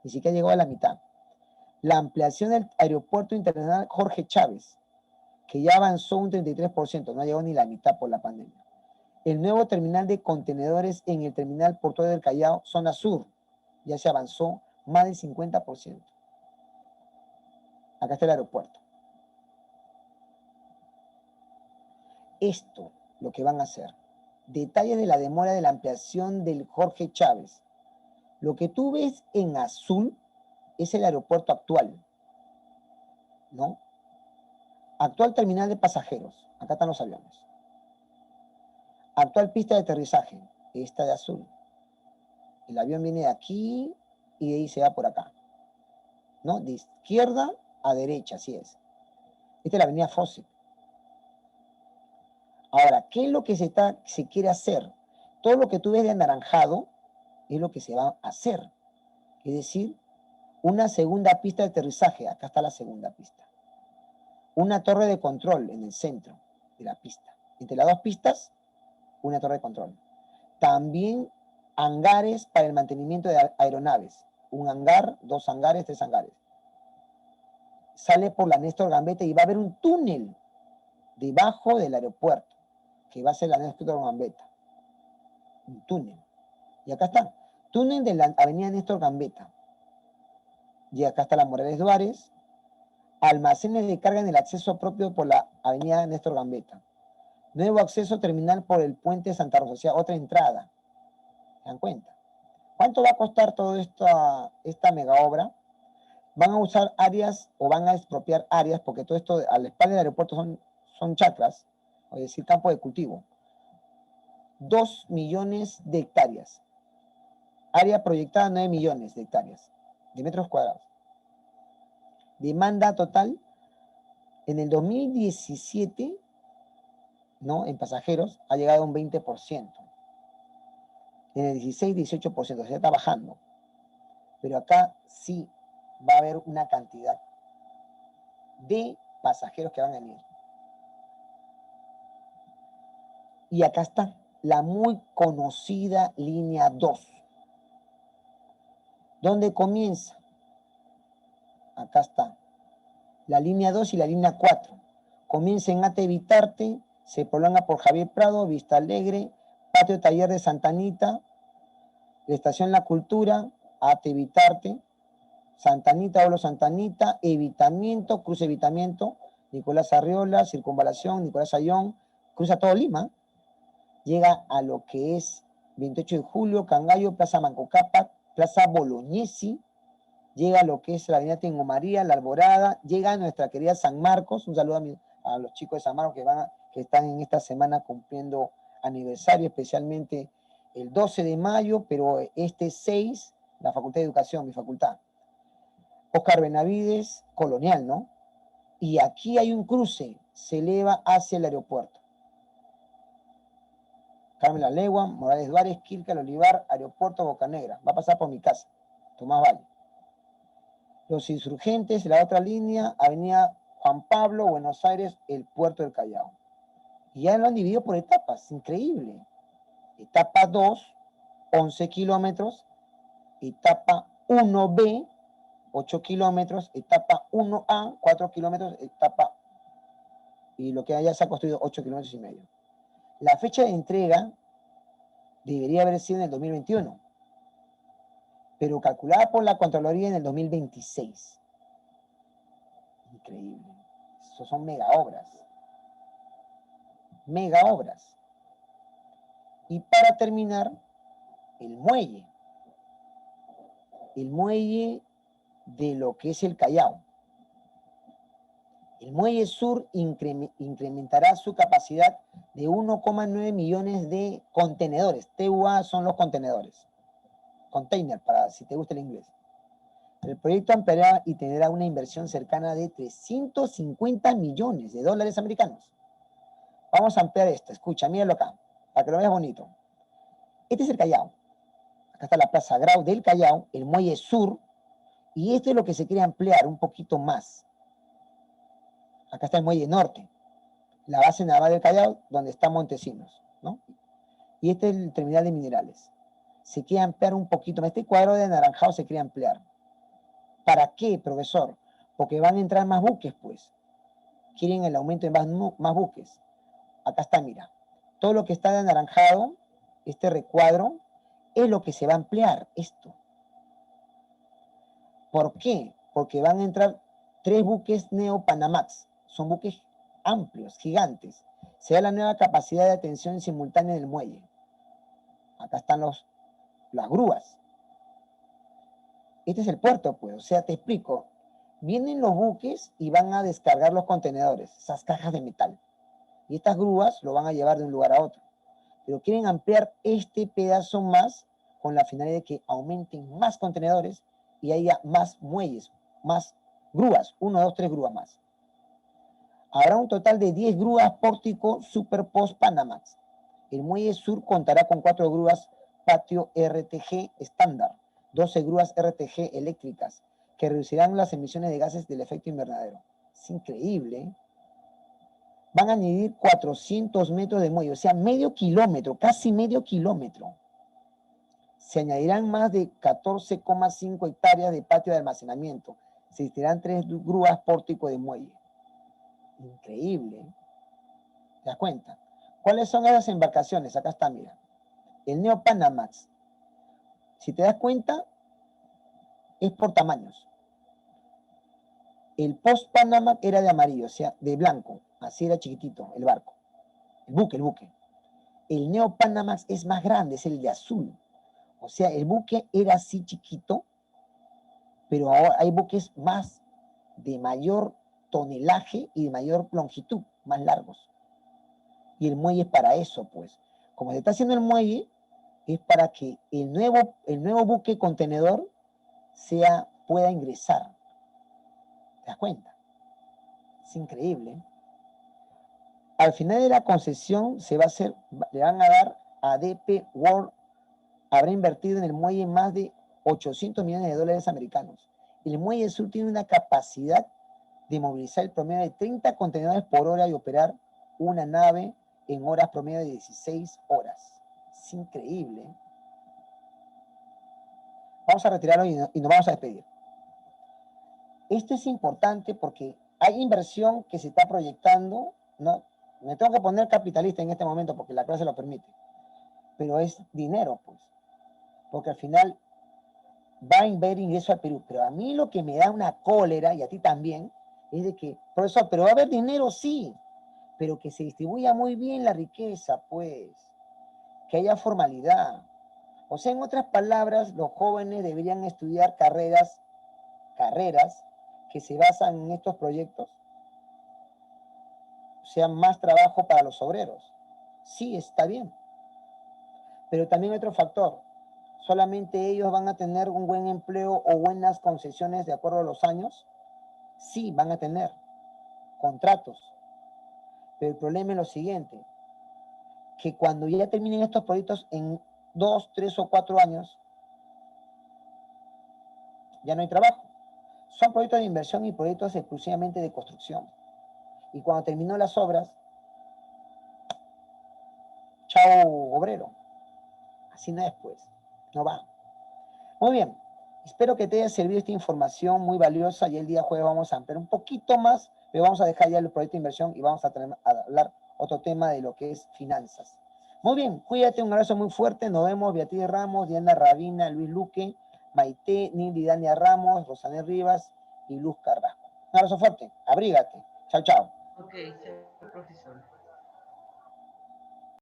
ni siquiera llegó a la mitad. La ampliación del aeropuerto internacional Jorge Chávez, que ya avanzó un 33%, no llegó ni la mitad por la pandemia. El nuevo terminal de contenedores en el terminal portuario del Callao, zona sur, ya se avanzó más del 50%. Acá está el aeropuerto. Esto, lo que van a hacer. Detalles de la demora de la ampliación del Jorge Chávez. Lo que tú ves en azul es el aeropuerto actual, ¿no? Actual terminal de pasajeros. Acá están los aviones. Actual pista de aterrizaje. Esta de azul. El avión viene de aquí y de ahí se va por acá, ¿no? De izquierda a derecha, así es. Esta es la avenida Fawcett. Ahora, ¿qué es lo que se quiere hacer? Todo lo que tú ves de anaranjado es lo que se va a hacer. Es decir, una segunda pista de aterrizaje. Acá está la segunda pista. Una torre de control en el centro de la pista. Entre las dos pistas, una torre de control. También hangares para el mantenimiento de aeronaves. Un hangar, 2 hangares, 3 hangares. Sale por la Néstor Gambetta y va a haber un túnel debajo del aeropuerto, que va a ser la Néstor Gambetta. Un túnel. Y acá está. Túnel de la avenida Néstor Gambetta. Y acá está la Morales Duárez. Almacenes de carga en el acceso propio por la avenida Néstor Gambetta. Nuevo acceso terminal por el puente de Santa Rosa, o sea, otra entrada. ¿Se dan cuenta? ¿Cuánto va a costar toda esta mega obra? Van a usar áreas o van a expropiar áreas, porque todo esto a la espalda del aeropuerto son chacras, es decir, campo de cultivo. 2 millones de hectáreas. Área proyectada 9 millones de hectáreas, de metros cuadrados. Demanda total en el 2017, ¿no? En pasajeros ha llegado a un 20%. En el 16, 18%, se está bajando. Pero acá sí va a haber una cantidad de pasajeros que van a venir. Y acá está la muy conocida línea 2. ¿Dónde comienza? Acá está. La línea 2 y la línea 4. Comienza en Ate Vitarte, se prolonga por Javier Prado, Vista Alegre, Patio Taller de Santa Anita, la Estación La Cultura, Ate Vitarte, Santa Anita, Olo Santa Anita, Evitamiento, Cruce Evitamiento, Nicolás Arriola, Circunvalación, Nicolás Ayón, cruza todo Lima, llega a lo que es 28 de julio, Cangallo, Plaza Manco Cápac, Plaza Bolognesi, llega a lo que es la avenida Tengo María, La Alborada, llega a nuestra querida San Marcos, un saludo a los chicos de San Marcos que están en esta semana cumpliendo aniversario, especialmente el 12 de mayo, pero este 6, la Facultad de Educación, mi facultad. Oscar Benavides, Colonial, ¿no? Y aquí hay un cruce, se eleva hacia el aeropuerto. Carmen La Legua, Morales Duárez, Quilca, El Olivar, Aeropuerto Bocanegra. Va a pasar por mi casa, Tomás Valle. Los Insurgentes, la otra línea, Avenida Juan Pablo, Buenos Aires, el Puerto del Callao. Y ya lo han dividido por etapas, increíble. Etapa 2, 11 kilómetros. Etapa 1B, 8 kilómetros. Etapa 1A, 4 kilómetros. Etapa, y lo que ya se ha construido, 8 kilómetros y medio. La fecha de entrega debería haber sido en el 2021, pero calculada por la Contraloría en el 2026. Increíble. Eso son mega obras. Mega obras. Y para terminar, el muelle. El muelle de lo que es el Callao. El muelle sur incrementará su capacidad de 1,9 millones de contenedores. TUA son los contenedores. Container, para si te gusta el inglés. El proyecto ampliará y tendrá una inversión cercana de 350 millones de dólares americanos. Vamos a ampliar esto. Escucha, míralo acá, para que lo veas bonito. Este es el Callao. Acá está la Plaza Grau del Callao, el muelle sur, y esto es lo que se quiere ampliar un poquito más. Acá está el muelle norte, la base naval del Callao, donde está Montesinos, ¿no? Y este es el terminal de minerales. Se quiere ampliar un poquito más. Este cuadro de anaranjado se quiere ampliar. ¿Para qué, profesor? Porque van a entrar más buques, pues. Quieren el aumento de más buques. Acá está, mira. Todo lo que está de anaranjado, este recuadro, es lo que se va a ampliar, esto. ¿Por qué? Porque van a entrar 3 buques Neo Panamax. Son buques amplios, gigantes. Se da la nueva capacidad de atención simultánea del muelle. Acá están las grúas. Este es el puerto, pues. O sea, te explico. Vienen los buques y van a descargar los contenedores, esas cajas de metal. Y estas grúas lo van a llevar de un lugar a otro. Pero quieren ampliar este pedazo más con la finalidad de que aumenten más contenedores y haya más muelles, más grúas, 1, 2, 3 grúas más. Habrá un total de 10 grúas Pórtico Super Post Panamax. El muelle sur contará con 4 grúas Patio RTG estándar, 12 grúas RTG eléctricas, que reducirán las emisiones de gases del efecto invernadero. Es increíble, ¿eh? Van a añadir 400 metros de muelle, o sea, medio kilómetro, casi medio kilómetro. Se añadirán más de 14,5 hectáreas de patio de almacenamiento. Se instalarán 3 grúas Pórtico de muelle. Increíble, ¿eh? ¿Te das cuenta? ¿Cuáles son esas embarcaciones? Acá está, mira. El Neo Panamax. Si te das cuenta, es por tamaños. El Post Panamax era de amarillo, o sea, de blanco. Así era chiquitito el barco. El buque. El Neo Panamax es más grande, es el de azul. O sea, el buque era así chiquito, pero ahora hay buques más de mayor tonelaje y de mayor longitud, más largos. Y el muelle es para eso, pues. Como se está haciendo el muelle, es para que el nuevo buque contenedor pueda ingresar. ¿Te das cuenta? Es increíble, ¿eh? Al final de la concesión le van a dar a DP World, habrá invertido en el muelle más de 800 millones de dólares americanos. El muelle sur tiene una capacidad de movilizar el promedio de 30 contenedores por hora y operar una nave en horas promedio de 16 horas. Es increíble, ¿eh? Vamos a retirarlo y nos vamos a despedir. Esto es importante porque hay inversión que se está proyectando, ¿no? Me tengo que poner capitalista en este momento porque la clase lo permite, pero es dinero, pues, porque al final va a haber ingreso al Perú. Pero a mí lo que me da una cólera, y a ti también, es de que, profesor, pero va a haber dinero, sí, pero que se distribuya muy bien la riqueza, pues, que haya formalidad. O sea, en otras palabras, los jóvenes deberían estudiar carreras que se basan en estos proyectos, o sea, más trabajo para los obreros. Sí, está bien. Pero también otro factor, solamente ellos van a tener un buen empleo o buenas concesiones de acuerdo a los años. Sí, van a tener contratos. Pero el problema es lo siguiente, que cuando ya terminen estos proyectos en 2, 3 o 4 años, ya no hay trabajo. Son proyectos de inversión y proyectos exclusivamente de construcción. Y cuando terminó las obras, chao obrero. Así no es, pues. No va. Muy bien. Espero que te haya servido esta información muy valiosa y el día jueves vamos a ampliar un poquito más, pero vamos a dejar ya el proyecto de inversión y vamos a hablar otro tema de lo que es finanzas. Muy bien, cuídate, un abrazo muy fuerte. Nos vemos, Beatriz Ramos, Diana Rabina, Luis Luque, Maite, Nildi Dania Ramos, Rosané Rivas y Luz Carrasco. Un abrazo fuerte, abrígate. Chao, chao. Ok, señor profesor.